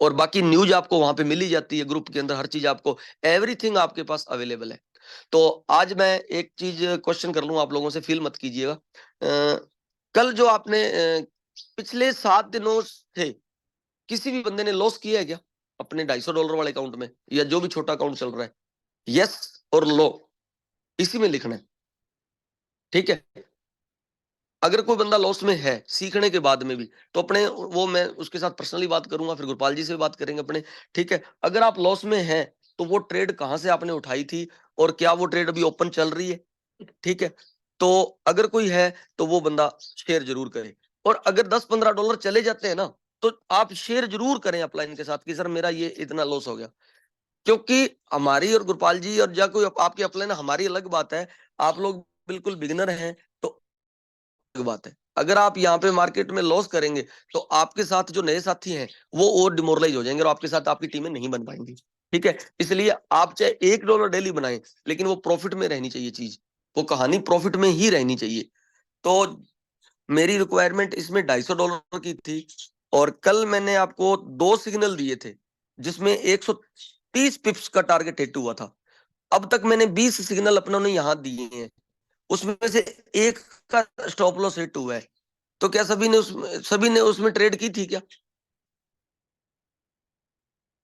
और बाकी न्यूज आपको वहां पे मिल ही जाती है, ग्रुप के अंदर हर चीज आपको, एवरीथिंग आपके पास अवेलेबल है। तो आज मैं एक चीज क्वेश्चन कर लूं आप लोगों से, फील मत कीजिएगा। कल जो आपने पिछले 7 दिनों थे, किसी भी बंदे ने लॉस किया है क्या अपने $250 वाले अकाउंट में, या जो भी छोटा अकाउंट चल रहा है? यस और लो, इसी में लिखना है, ठीक है। अगर कोई बंदा लॉस में है सीखने के बाद में भी, तो अपने वो, मैं उसके साथ पर्सनली बात करूंगा, फिर गुरपाल जी से भी बात करेंगे अपने, ठीक है। अगर आप लॉस में हैं तो वो ट्रेड कहां से आपने उठाई थी, और क्या वो ट्रेड अभी ओपन चल रही है, ठीक है। तो अगर कोई है तो वो बंदा शेयर जरूर करे। और अगर $10-15 चले जाते हैं ना, तो आप शेयर जरूर करें अपलाइन के साथ कि सर मेरा ये इतना लॉस हो गया। क्योंकि हमारी और गुरपाल जी और या कोई आपकी अपलाइन, हमारी अलग बात है, आप लोग बिल्कुल बिगिनर हैं तो अलग बात है। अगर आप यहाँ पे मार्केट में लॉस करेंगे तो आपके साथ जो नए साथी हैं वो और डिमोरलाइज हो जाएंगे और आपके साथ आपकी टीमें नहीं बन पाएंगी, ठीक है। इसलिए आप चाहे $1 डेली बनाएं, लेकिन वो प्रॉफिट में रहनी चाहिए चीज, वो कहानी प्रॉफिट में ही रहनी चाहिए। तो मेरी रिक्वायरमेंट इसमें $250 की थी, और कल मैंने आपको 2 सिग्नल दिए थे जिसमें 130 पिप्स का टारगेट हिट हुआ था। अब तक मैंने 20 सिग्नल अपनों ने यहां दिए हैं, उसमें से एक का स्टॉप लॉस हिट हुआ है। तो क्या सभी ने उसमें ट्रेड की थी क्या?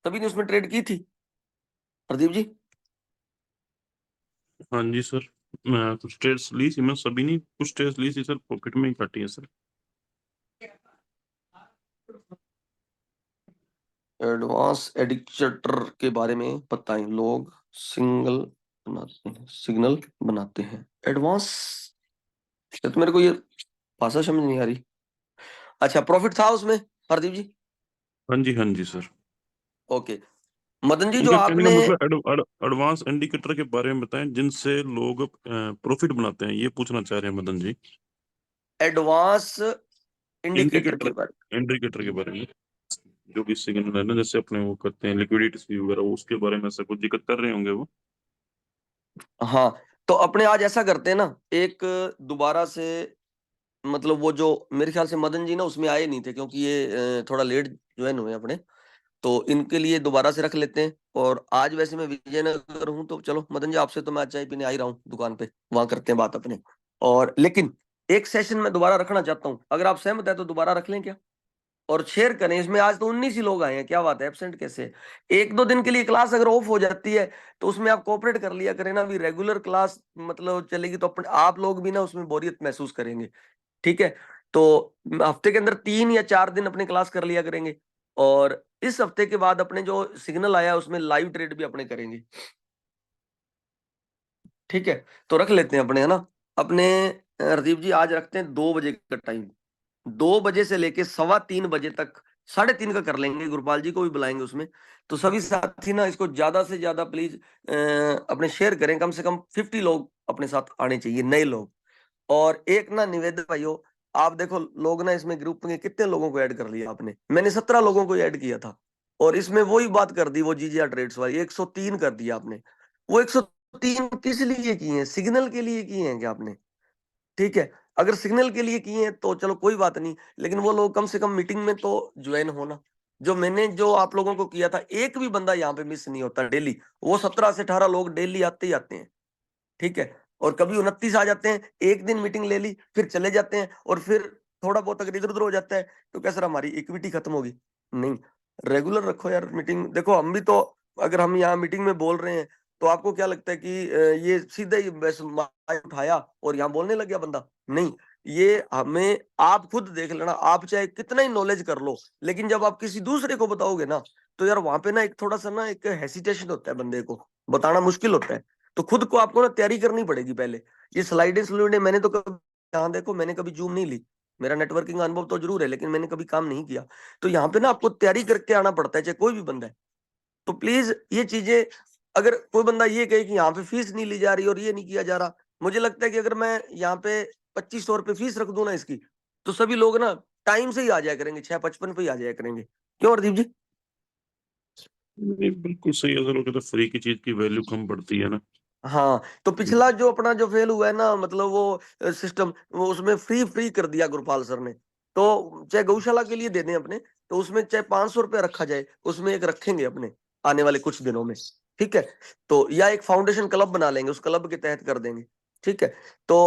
सभी ने उसमें ट्रेड की थी प्रदीप जी? हाँ जी सर, मैं कुछ ट्रेड्स ली थी, मैं सभी नहीं, कुछ ट्रेड्स ली थी सर, प्रॉफिट में ही काटी है सर। एडवांस एडिक्टर के बारे में बताएं। लोग सिग्नल बनाते हैं एडवांस, तो मेरे को ये भाषा समझ नहीं आ रही। अच्छा, प्रॉफिट था उसमें प्रदीप जी? हाँ जी सर। ओके, मदन जी जो उनका कहने का आपने मतलब एडवांस इंडिकेटर के बारे में बताएं जिनसे लोग प्रॉफिट बनाते हैं, ये पूछना चाह रहे हैं मदन जी। एडवांस इंडिकेटर के बारे इंडिकेटर के बारे में, जो भी सिग्नल है ना, जैसे अपने वो करते हैं लिक्विडिटी वगैरह, उसके बारे में ऐसा कुछ दिक्कत कर रहे होंगे वो। हाँ, तो अपने आज ऐसा करते हैं ना, एक दोबारा से, मतलब वो जो मेरे ख्याल से मदन जी ना उसमें आए नहीं थे क्योंकि ये थोड़ा लेट ज्वाइन हुए अपने, तो इनके लिए दोबारा से रख लेते हैं। और आज वैसे मैं विजयनगर हूँ, तो चलो मदन जी आपसे तो मैं आज चाय पीने आ ही रहा हूँ दुकान पे, वहां करते हैं बात अपने। और लेकिन एक सेशन में दोबारा रखना चाहता हूँ, अगर आप सहमत है तो दोबारा रख लें क्या? और शेयर करें इसमें। आज तो 19 ही लोग आए हैं, क्या बात है, एब्सेंट कैसे? 1-2 दिन के लिए क्लास अगर ऑफ हो जाती है तो उसमें आप कोऑपरेट कर लिया करें ना, भी रेगुलर क्लास मतलब चलेगी तो अपने आप लोग भी ना उसमें बोरियत महसूस करेंगे, ठीक है। तो हफ्ते के अंदर 3 या 4 दिन अपने क्लास कर लिया करेंगे, और इस हफ्ते के बाद अपने जो सिग्नल आया उसमें लाइव ट्रेड भी अपने करेंगे, ठीक है। तो रख लेते हैं अपने, है ना, अपने हरदीप जी आज रखते हैं 2 बजे का टाइम, 2 बजे से लेके 3:15 बजे तक, 3:30 का कर लेंगे, गुरपाल जी को भी बुलाएंगे उसमें। तो सभी साथी ना इसको ज्यादा से ज्यादा प्लीज अपने शेयर करें, कम से कम 50 लोग अपने साथ आने चाहिए, नए लोग। और एक ना निवेदन भाइयों, आप देखो लोग ना इसमें ग्रुप में कितने लोगों को ऐड कर लिया आपने, मैंने 17 लोगों को ऐड किया था, और इसमें वही बात कर दी वो जीजीआर ट्रेड्स वाली, 103 कर दिया आपने। वो 103 किस लिए किए हैं? सिग्नल के लिए किए हैं क्या आपने? ठीक है। अगर सिग्नल के लिए किए हैं तो चलो कोई बात नहीं, लेकिन वो लोग कम से कम मीटिंग में तो ज्वाइन होना। जो आप लोगों को किया था, एक भी बंदा यहाँ पे मिस नहीं होता डेली। वो 17 से 18 लोग डेली आते ही आते हैं, ठीक है। और कभी 29 आ जाते हैं, एक दिन मीटिंग ले ली फिर चले जाते हैं, और फिर थोड़ा बहुत अगर इधर उधर हो जाता है तो क्या सर हमारी इक्विटी खत्म होगी? नहीं, रेगुलर रखो यार मीटिंग। देखो हम भी तो, अगर हम यहाँ मीटिंग में बोल रहे हैं तो आपको क्या लगता है कि ये सीधा ही बस माइक उठाया और यहाँ बोलने लग गया बंदा? नहीं, ये हमें आप खुद देख लेना, आप चाहे कितना ही नॉलेज कर लो, लेकिन जब आप किसी दूसरे को बताओगे ना, तो यार वहां पे ना एक थोड़ा सा ना एक हेसिटेशन होता है, बंदे को बताना मुश्किल होता है। तो खुद को आपको ना तैयारी करनी पड़ेगी पहले। ये स्लाइडें मैंने तो कभी, यहाँ देखो मैंने कभी जूम नहीं ली, मेरा नेटवर्किंग अनुभव तो जरूर है, लेकिन मैंने कभी काम नहीं किया। तो यहाँ पे ना आपको तैयारी करके आना पड़ता है, चाहे कोई भी बंदा है। तो प्लीज ये चीजें, अगर कोई बंदा ये कहे कि यहाँ पे फीस नहीं ली जा रही और ये नहीं किया जा रहा, मुझे लगता है कि अगर मैं यहाँ पे 2500 रुपये फीस रख दूं ना इसकी, तो सभी लोग ना टाइम से ही आ जाया करेंगे, 6:55 पे ही आ जाया करेंगे। क्यों हरदीप जी? नहीं, बिल्कुल सही है सर, वो कहते फ्री की चीज की वैल्यू कम पड़ती है ना। हाँ, तो पिछला जो अपना जो फेल हुआ है ना, मतलब वो सिस्टम, वो उसमें फ्री फ्री कर दिया गुरपाल सर ने। तो चाहे गौशाला के लिए दे दें अपने, तो उसमें चाहे 500 रुपये रखा जाए, उसमें एक रखेंगे अपने आने वाले कुछ दिनों में, ठीक है। तो या एक फाउंडेशन क्लब बना लेंगे, उस क्लब के तहत कर देंगे, ठीक है। तो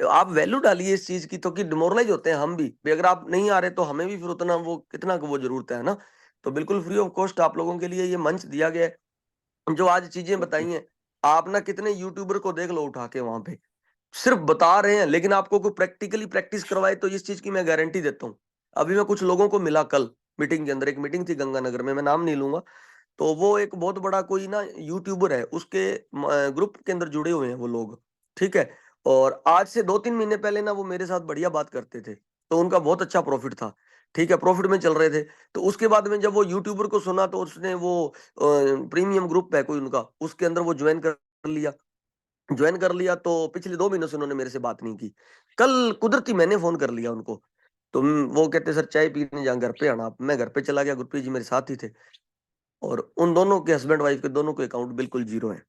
आप वैल्यू डालिए इस चीज की, तो कि डिमोरलाइज होते हैं हम भी अगर आप नहीं आ रहे तो हमें भी फिर उतना वो कितना वो जरूरत है ना। तो बिल्कुल फ्री ऑफ कॉस्ट आप लोगों के लिए ये मंच दिया गया है। जो आज चीजें बताई हैं, आप ना कितने यूट्यूबर को देख लो उठा के वहां पे सिर्फ बता रहे हैं, लेकिन आपको कोई प्रैक्टिकली प्रैक्टिस करवाए तो इस चीज की मैं गारंटी देता हूँ। अभी मैं कुछ लोगों को मिला कल मीटिंग के अंदर, एक मीटिंग थी गंगानगर में, मैं नाम नहीं लूंगा। तो वो एक बहुत बड़ा कोई ना यूट्यूबर है, उसके ग्रुप के अंदर जुड़े हुए हैं वो लोग, ठीक है। और आज से 2-3 महीने पहले ना वो मेरे साथ बढ़िया बात करते थे, तो उनका बहुत अच्छा प्रॉफिट था, ठीक है, प्रॉफिट में चल रहे थे। तो उसके बाद में जब वो यूट्यूबर को सुना, तो उसने वो प्रीमियम ग्रुप है कोई उनका, उसके अंदर वो ज्वाइन कर लिया। तो पिछले 2 महीनों से उन्होंने मेरे से बात नहीं की। कल कुदरती मैंने फोन कर लिया उनको। तो वो कहते सर चाय पीने जा, घर पे आना आप। मैं घर पे चला गया, गुरप्रीत जी मेरे साथ ही थे, और उन दोनों के हस्बैंड वाइफ के दोनों के अकाउंट बिल्कुल जीरो है,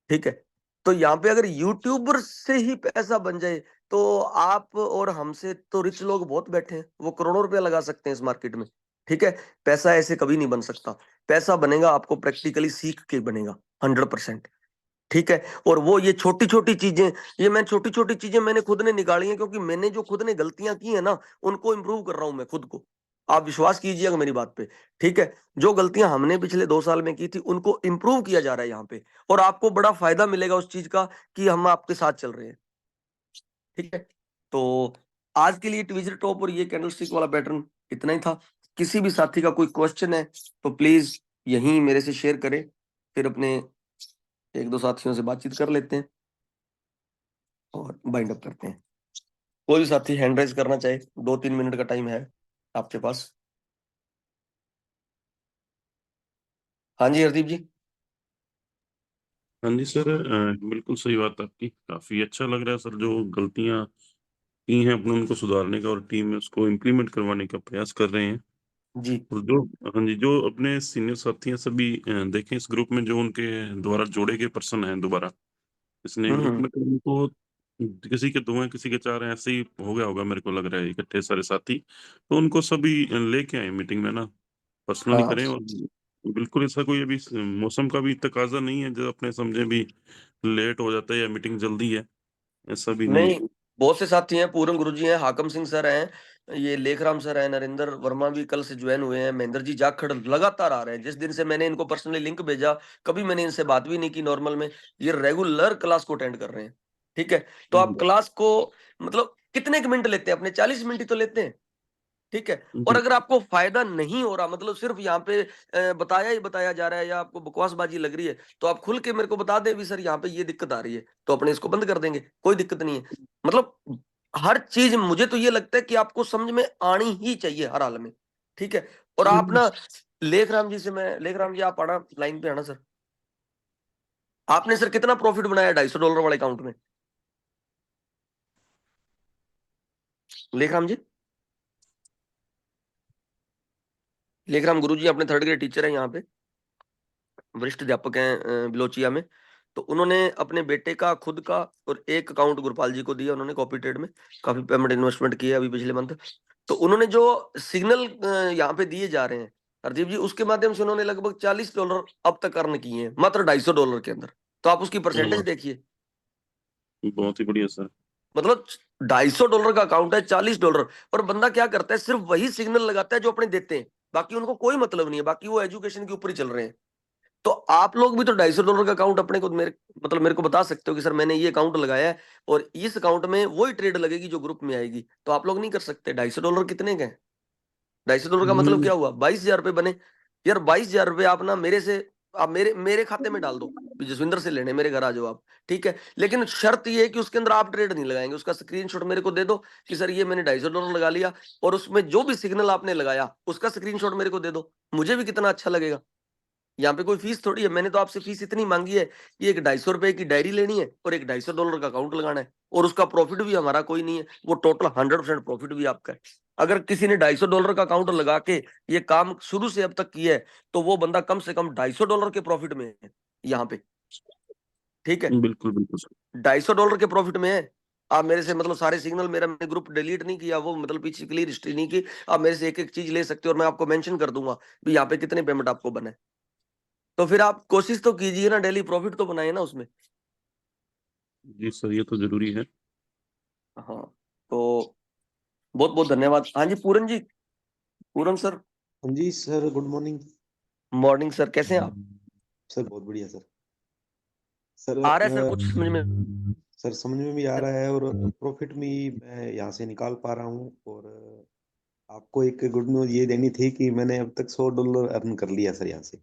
ठीक है। तो यहाँ पे अगर यूट्यूबर से ही पैसा बन जाए, तो आप और हमसे तो रिच लोग बहुत बैठे हैं, वो करोड़ों रुपया लगा सकते हैं इस मार्केट में, ठीक है। पैसा ऐसे कभी नहीं बन सकता। पैसा बनेगा आपको प्रैक्टिकली सीख के बनेगा, 100%, ठीक है। और वो ये छोटी छोटी चीजें, मैं छोटी छोटी चीजें मैंने खुद ने निकाली हैं, क्योंकि मैंने जो खुद ने गलतियां की है ना, उनको इंप्रूव कर रहा हूं मैं खुद को। आप विश्वास कीजिएगा मेरी बात पे, ठीक है। जो गलतियां हमने पिछले 2 साल में की थी, उनको इंप्रूव किया जा रहा है यहाँ पे, और आपको बड़ा फायदा मिलेगा उस चीज का कि हम आपके साथ चल रहे हैं, ठीक है। तो आज के लिए ट्विजर टॉप और ये कैंडलस्टिक वाला पैटर्न इतना ही था। किसी भी साथी का कोई क्वेश्चन है तो प्लीज यहीं मेरे से शेयर करें, फिर अपने 1-2 साथियों से बातचीत कर लेते हैं और बाइंड अप करते हैं। कोई भी साथी हैंड राइज करना चाहे, 2-3 मिनट का टाइम है आपके पास। हाँ जी हरदीप जी। हाँ जी सर, बिल्कुल सही बात आपकी, काफी अच्छा लग रहा है सर, जो गलतियां की हैं अपने उनको सुधारने का और टीम में उसको इम्प्लीमेंट करवाने का प्रयास कर रहे हैं। जी। और जो, हाँ जी, जो अपने सीनियर साथी हैं सभी, देखें इस ग्रुप में जो उनके द्वारा जोड़े गए पर्सन हैं दोबारा इस नए ग्रुप हम्म। में, तो उनको किसी के 2 हैं किसी के 4 हैं, ऐसे ही हो गया होगा मेरे को लग रहा है इकट्ठे सारे साथी। तो उनको सभी लेके आए मीटिंग में ना, पर्सनली हाँ। करें। और बिल्कुल ऐसा कोई अभी मौसम का भी तकाजा नहीं है जो अपने समझे भी लेट हो जाता है या मीटिंग जल्दी है, ऐसा भी नहीं नहीं, है। बहुत से साथी हैं, पूरन गुरु जी हैं, हाकम सिंह सर हैं, ये लेखराम सर हैं, नरेंद्र वर्मा भी कल से ज्वाइन हुए हैं, महेंद्र जी जाखड़ लगातार आ रहे हैं। जिस दिन से मैंने इनको पर्सनली लिंक भेजा, कभी मैंने इनसे बात भी नहीं की नॉर्मल में, ये रेगुलर क्लास को अटेंड कर रहे हैं, ठीक है। तो आप क्लास को मतलब कितने के मिनट लेते हैं अपने? 40 मिनट ही तो लेते हैं, ठीक है। और जी। अगर आपको फायदा नहीं हो रहा, मतलब सिर्फ यहाँ पे बताया ही बताया जा रहा है, या आपको बकवासबाजी लग रही है, तो आप खुल के मेरे को बता दें भी सर यहाँ पे ये दिक्कत आ रही है, तो अपने इसको बंद कर देंगे, कोई दिक्कत नहीं है। मतलब हर चीज मुझे तो ये लगता है कि आपको समझ में आनी ही चाहिए हर हाल में, ठीक है। और आप ना लेखराम जी आप आना, लाइन पे आना सर। आपने सर कितना प्रॉफिट बनाया $250 वाले अकाउंट में, लेखराम जी? लेखराम गुरु जी अपने 3rd ग्रेड टीचर है यहाँ पे, वरिष्ठ अध्यापक हैं बिलोचिया में। तो उन्होंने अपने बेटे का, खुद का और एक अकाउंट गुरपाल जी को दिया उन्होंने कॉपी ट्रेड में, काफी पेमेंट इन्वेस्टमेंट किया अभी पिछले मंथ। तो उन्होंने जो सिग्नल यहाँ पे दिए जा रहे हैं हरदीप जी, उसके माध्यम से उन्होंने लगभग $40 अब तक अर्न किए हैं मात्र $250 के अंदर। तो आप उसकी परसेंटेज देखिए, बहुत ही बढ़िया सर। मतलब $250 का अकाउंट है, $40। और बंदा क्या करता है, सिर्फ वही सिग्नल लगाता है जो अपने देते हैं, बाकी उनको कोई मतलब नहीं है, बाकी वो एजुकेशन के ऊपर ही चल रहे हैं। तो आप लोग भी तो $250 का अकाउंट अपने को, मेरे को बता सकते हो कि सर मैंने ये अकाउंट लगाया है और इस अकाउंट में वही ट्रेड लगेगी जो ग्रुप में आएगी। तो आप लोग नहीं कर सकते। $250 कितने के हैं? $250 का मतलब क्या हुआ? 22,000 रुपए बने। यार 22,000 रुपए आप ना मेरे से, आप मेरे मेरे खाते में डाल दो, जसविंदर से लेने मेरे घर आ जाओ आप, ठीक है। लेकिन शर्त ये है कि उसके अंदर आप ट्रेड नहीं लगाएंगे। उसका स्क्रीनशॉट मेरे को दे दो कि सर ये मैंने $250 लगा लिया, और उसमें जो भी सिग्नल आपने लगाया उसका स्क्रीनशॉट मेरे को दे दो। मुझे भी कितना अच्छा लगेगा। यहाँ पे कोई फीस थोड़ी है, मैंने तो आपसे फीस इतनी मांगी है कि एक $250 की डायरी लेनी है और एक $250 का अकाउंट लगाना है, और उसका प्रॉफिट भी हमारा कोई नहीं है, वो टोटल 100% प्रॉफिट भी आपका है। अगर किसी ने $250 का अकाउंट लगा के ये काम शुरू से अब तक किया है, तो वो बंदा कम से कम $250 के प्रॉफिट में है यहाँ पे, ठीक है। बिल्कुल बिल्कुल सर। $250 के प्रॉफिट में है। आप मेरे से मतलब सारे सिग्नल, मेरा मैंने ग्रुप डिलीट नहीं किया, वो मतलब पीछे क्लियर हिस्ट्री नहीं की, आप मेरे से एक एक चीज ले सकते हो और मैं आपको मेंशन कर दूंगा भी यहाँ पे कितने पेमेंट आपको बने। तो फिर आप कोशिश तो कीजिए ना, डेली प्रॉफिट तो बनाइए ना उसमें। जी सर, ये तो जरूरी है। हाँ, तो बहुत बहुत धन्यवाद। हाँ जी पूरन जी, पूरन सर, हाँ जी sir, good morning. Morning sir, कैसे हैं आप? सर बहुत बढ़िया सर। सर आ रहा है सर कुछ समझ में? सर समझ में भी आ रहा है, और प्रॉफिट भी मैं यहाँ से निकाल पा रहा हूँ। और आपको एक गुड न्यूज ये देनी थी कि मैंने अब तक $100 अर्न कर लिया सर यहाँ से।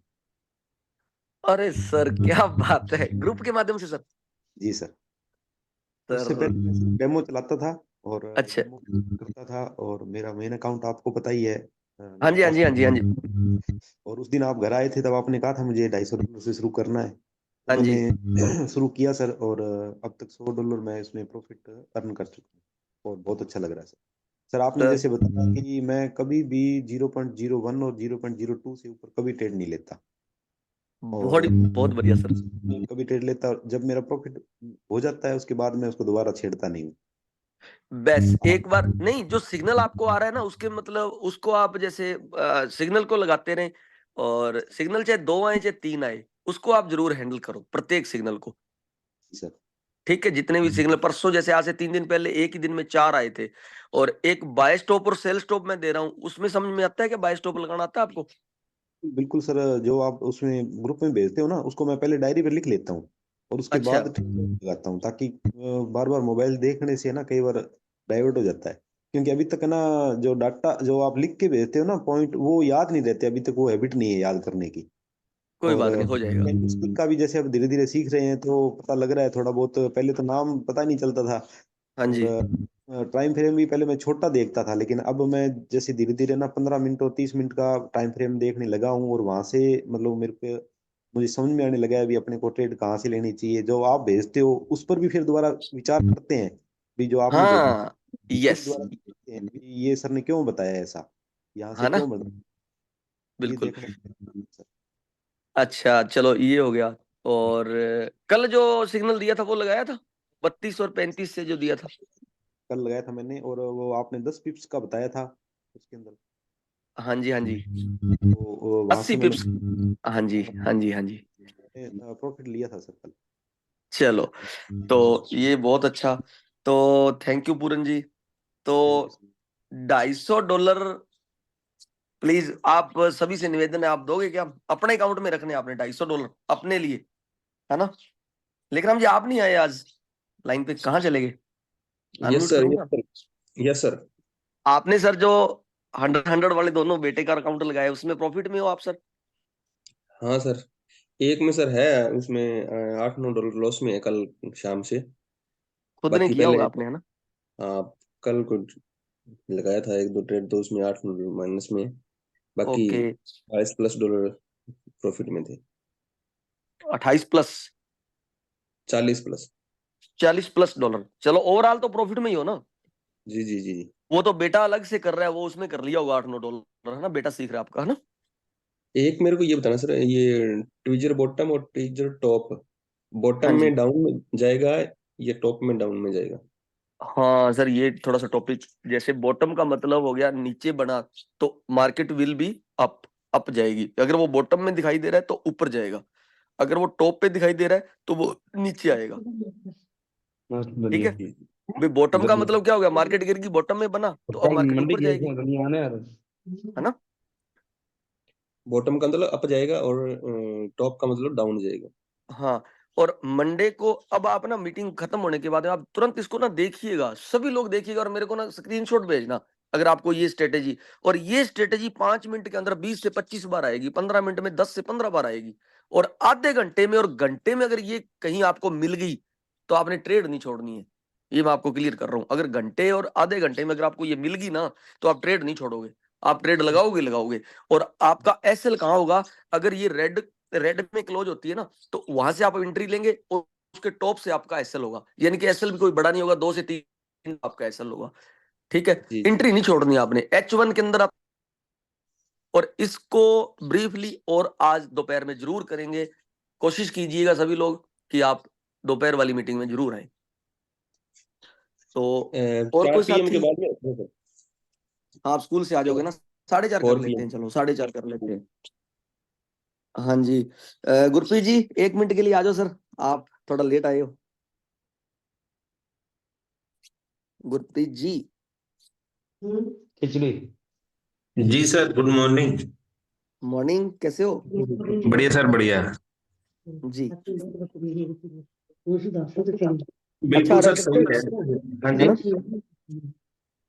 अरे सर क्या बात है, ग्रुप के माध्यम से सर? जी सर। उससे सर पहले मैं डेमो चलाता था और अच्छा, डेमो करता था, और मेरा मेन अकाउंट आपको पता ही है। हाँ मेरे जी हाँ पास जी हाँ जी हाँ जी और उस दिन आप घर आए थे, तब आपने कहा था मुझे $250 से शुरू करना है, तो हाँ जी। मैंने शुरू किया सर। और अब तक $100 मैं इसमें प्रॉफिट अर्न कर चुका हूँ, और बहुत अच्छा लग रहा है सर। सर आपने सर जैसे बताया कि मैं कभी भी 0.01 और 0.02 से ऊपर कभी ट्रेड नहीं लेता, और बहुत बहुत बढ़िया सर। कभी ट्रेड लेता, और जब मेरा प्रॉफिट हो जाता है उसके बाद मैं उसको दोबारा छेड़ता नहीं हूँ। बस एक बार नहीं, जो सिग्नल आपको आ रहा है ना उसके मतलब उसको आप जैसे सिग्नल को लगाते रहें, और सिग्नल चाहे 2 आए चाहे 3 आए, उसको आप जरूर हैंडल करो प्रत्येक सिग्नल को, सर ठीक है। जितने भी सिग्नल परसों, जैसे आज से 3 दिन पहले एक ही दिन में 4 आए थे, और एक बाय स्टॉप और सेल स्टॉप मैं दे रहा हूँ, उसमें समझ में आता है कि बाय स्टॉप लगाना आता है आपको? बिल्कुल सर, जो आप उसमें ग्रुप में भेजते हो ना, उसको मैं पहले डायरी पे लिख लेता हूँ, और उसके अच्छा, बाद लगाता हूँ, ताकि बार बार मोबाइल देखने से ना कई बार डाइवर्ट हो जाता है। क्योंकि अभी तक ना, जो डाटा जो आप लिख के भेजते हो ना पॉइंट, वो याद नहीं रहते अभी तक, वो हैबिट नहीं है याद करने की। कोई और बात नहीं, हो जाएगा। स्टिक का भी जैसे अब धीरे धीरे सीख रहे हैं, तो पता लग रहा है थोड़ा बहुत। पहले तो नाम पता नहीं चलता था, हाँ और जी, टाइम फ्रेम भी पहले मैं छोटा देखता था, लेकिन अब मैं जैसे धीरे धीरे ना 15 मिनट और 30 मिनट का टाइम फ्रेम देखने लगा हूँ, और वहां से मतलब मुझे समझ में आने लगा है भी अपने को ट्रेड कहाँ से लेनी चाहिए। जो आप भेजते हो उस पर भी फिर दोबारा विचार करते हैं, भी जो आपने भेजा हाँ, उसको भी यस, दोबारा देखते हैं भी ये सर ने क्यों बताया ऐसा, यहाँ से है ना, क्यों बताया, ये बिल्कुल। देखना सर। अच्छा चलो ये हो गया। और कल जो सिग्नल दिया था वो लगाया था, 32 और 35 से जो दिया था? कल लगाया था मैंने, और वो आपने 10 पिप्स का बताया था उसके अंदर, हाँ जी हाँ जी, तो वहां 80 से मैंने पिप्स। हाँ जी हाँ जी हाँ जी। प्रॉफिट लिया था सर कल। चलो, तो ये बहुत अच्छा। तो थैंक यू पूरन जी। तो थैंक यू सर। $250 प्लीज, आप सभी से निवेदन है, आप दोगे क्या? अपने अकाउंट में रखने हैं आपने $250 अपने लिए, है ना? लेकिन हम जी आप नहीं आए आज लाइन पे, कहाँ चले गए? यस अनम्यूट सर, करूंगा। Yes sir, yes sir. आपने सर जो 100 वाले दोनों बेटे का अकाउंट लगाया उसमें प्रॉफिट में हो आप सर? हाँ सर, एक में सर है, उसमें $8-9 लॉस में है कल शाम से। खुद ने बाकी किया पहले, होगा आपने, है ना? हाँ, कल कुछ लगाया था एक दो ट्रेड, तो उसमें 8 माइनस में है। बाकी ओके, $22+ प्रॉफिट में थे। 28+, 40+। $40+। चलो ओवरऑल तो प्रॉफिट में ही हो ना। जी जी जी जी। वो तो बेटा अलग से कर रहा है, वो उसमें कर लिया होगा $8-9, है ना? बेटा सीख रहा है आपका, है ना? एक मेरे को ये बताना सर, ये ट्विजर बॉटम और ट्विजर टॉप बॉटम हाँ जी। में डाउन जाएगा या टॉप में डाउन में जाएगा? हाँ सर, ये थोड़ा सा टॉपिक, जैसे बॉटम का मतलब हो गया नीचे बना, तो मार्केट विल बी अप जाएगी। अगर वो बॉटम में दिखाई दे रहा है तो ऊपर जाएगा, अगर वो टॉप पे दिखाई दे रहा है तो वो नीचे आएगा। ठीक है भाई, बॉटम का मतलब क्या हो गया, मार्केट गिर गई, बॉटम में बना तो अब मार्केट ऊपर जाएगी, है ना। बॉटम का मतलब अप जाएगा और टॉप का मतलब डाउन जाएगा। हाँ, और मंडे को अब आप ना मीटिंग खत्म होने के बाद आप तुरंत इसको ना देखिएगा, सभी लोग देखिएगा, और मेरे को ना स्क्रीनशॉट भेजना अगर आपको ये स्ट्रेटेजी, और ये स्ट्रेटेजी 5 मिनट के अंदर 20 से 25 बार आएगी, 15 मिनट में 10 से 15 बार आएगी, और आधे घंटे में और घंटे में अगर ये कहीं आपको मिल गई तो आपने ट्रेड नहीं छोड़नी है। ये मैं आपको क्लियर कर रहा हूं, अगर घंटे और आधे घंटे में अगर आपको ये मिल गई ना तो आप ट्रेड नहीं छोड़ोगे, आप ट्रेड लगाओगे। और आपका एसएल कहाँ होगा, अगर ये रेड में क्लोज होती है ना तो वहां से आप एंट्री लेंगे और उसके टॉप से आपका एसएल होगा, यानी कि एसएल भी कोई बड़ा नहीं होगा, 2 से 3 आपका एसएल होगा। ठीक है, जी एंट्री नहीं छोड़नी आपने H1 के अंदर आप, और इसको ब्रीफली और आज दोपहर में जरूर करेंगे। कोशिश कीजिएगा सभी लोग कि आप दोपहर वाली मीटिंग में जरूर आए। तो और 4 कोई PM के साथी, बाद में आप स्कूल से आ जाओगे ना, 4:30 कर 4 लेते हैं, PM। चलो 4:30 कर लेते हैं। हाँ जी, गुरप्रीत जी 1 मिनट के लिए आ जाओ सर, आप थोड़ा लेट आए हो। गुरप्रीत जी, खिचड़ी। जी सर, गुड मॉर्निंग। मॉर्निंग, कैसे हो? बढ़िया सर, बढ़िया। जी, अच्छा आ बिल्कुल रहा सर, है सही है। हाँ है जी। ना।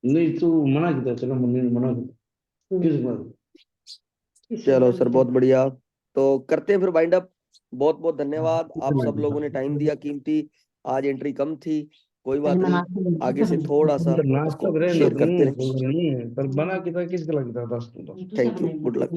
नहीं तू मना किया, चलो मम्मी ने मना किया किस बात? चलो सर, बहुत बढ़िया, तो करते हैं फिर वाइंड अप। बहुत बहुत धन्यवाद, आप सब लोगों ने टाइम दिया कीमती, आज एंट्री कम थी, कोई बात नहीं, आगे से थोड़ा सा नाश्ता इसको करे ना शेयर करते रहे। नहीं, पर बना किया किस गला किया दस थैंक यू, गुड लक।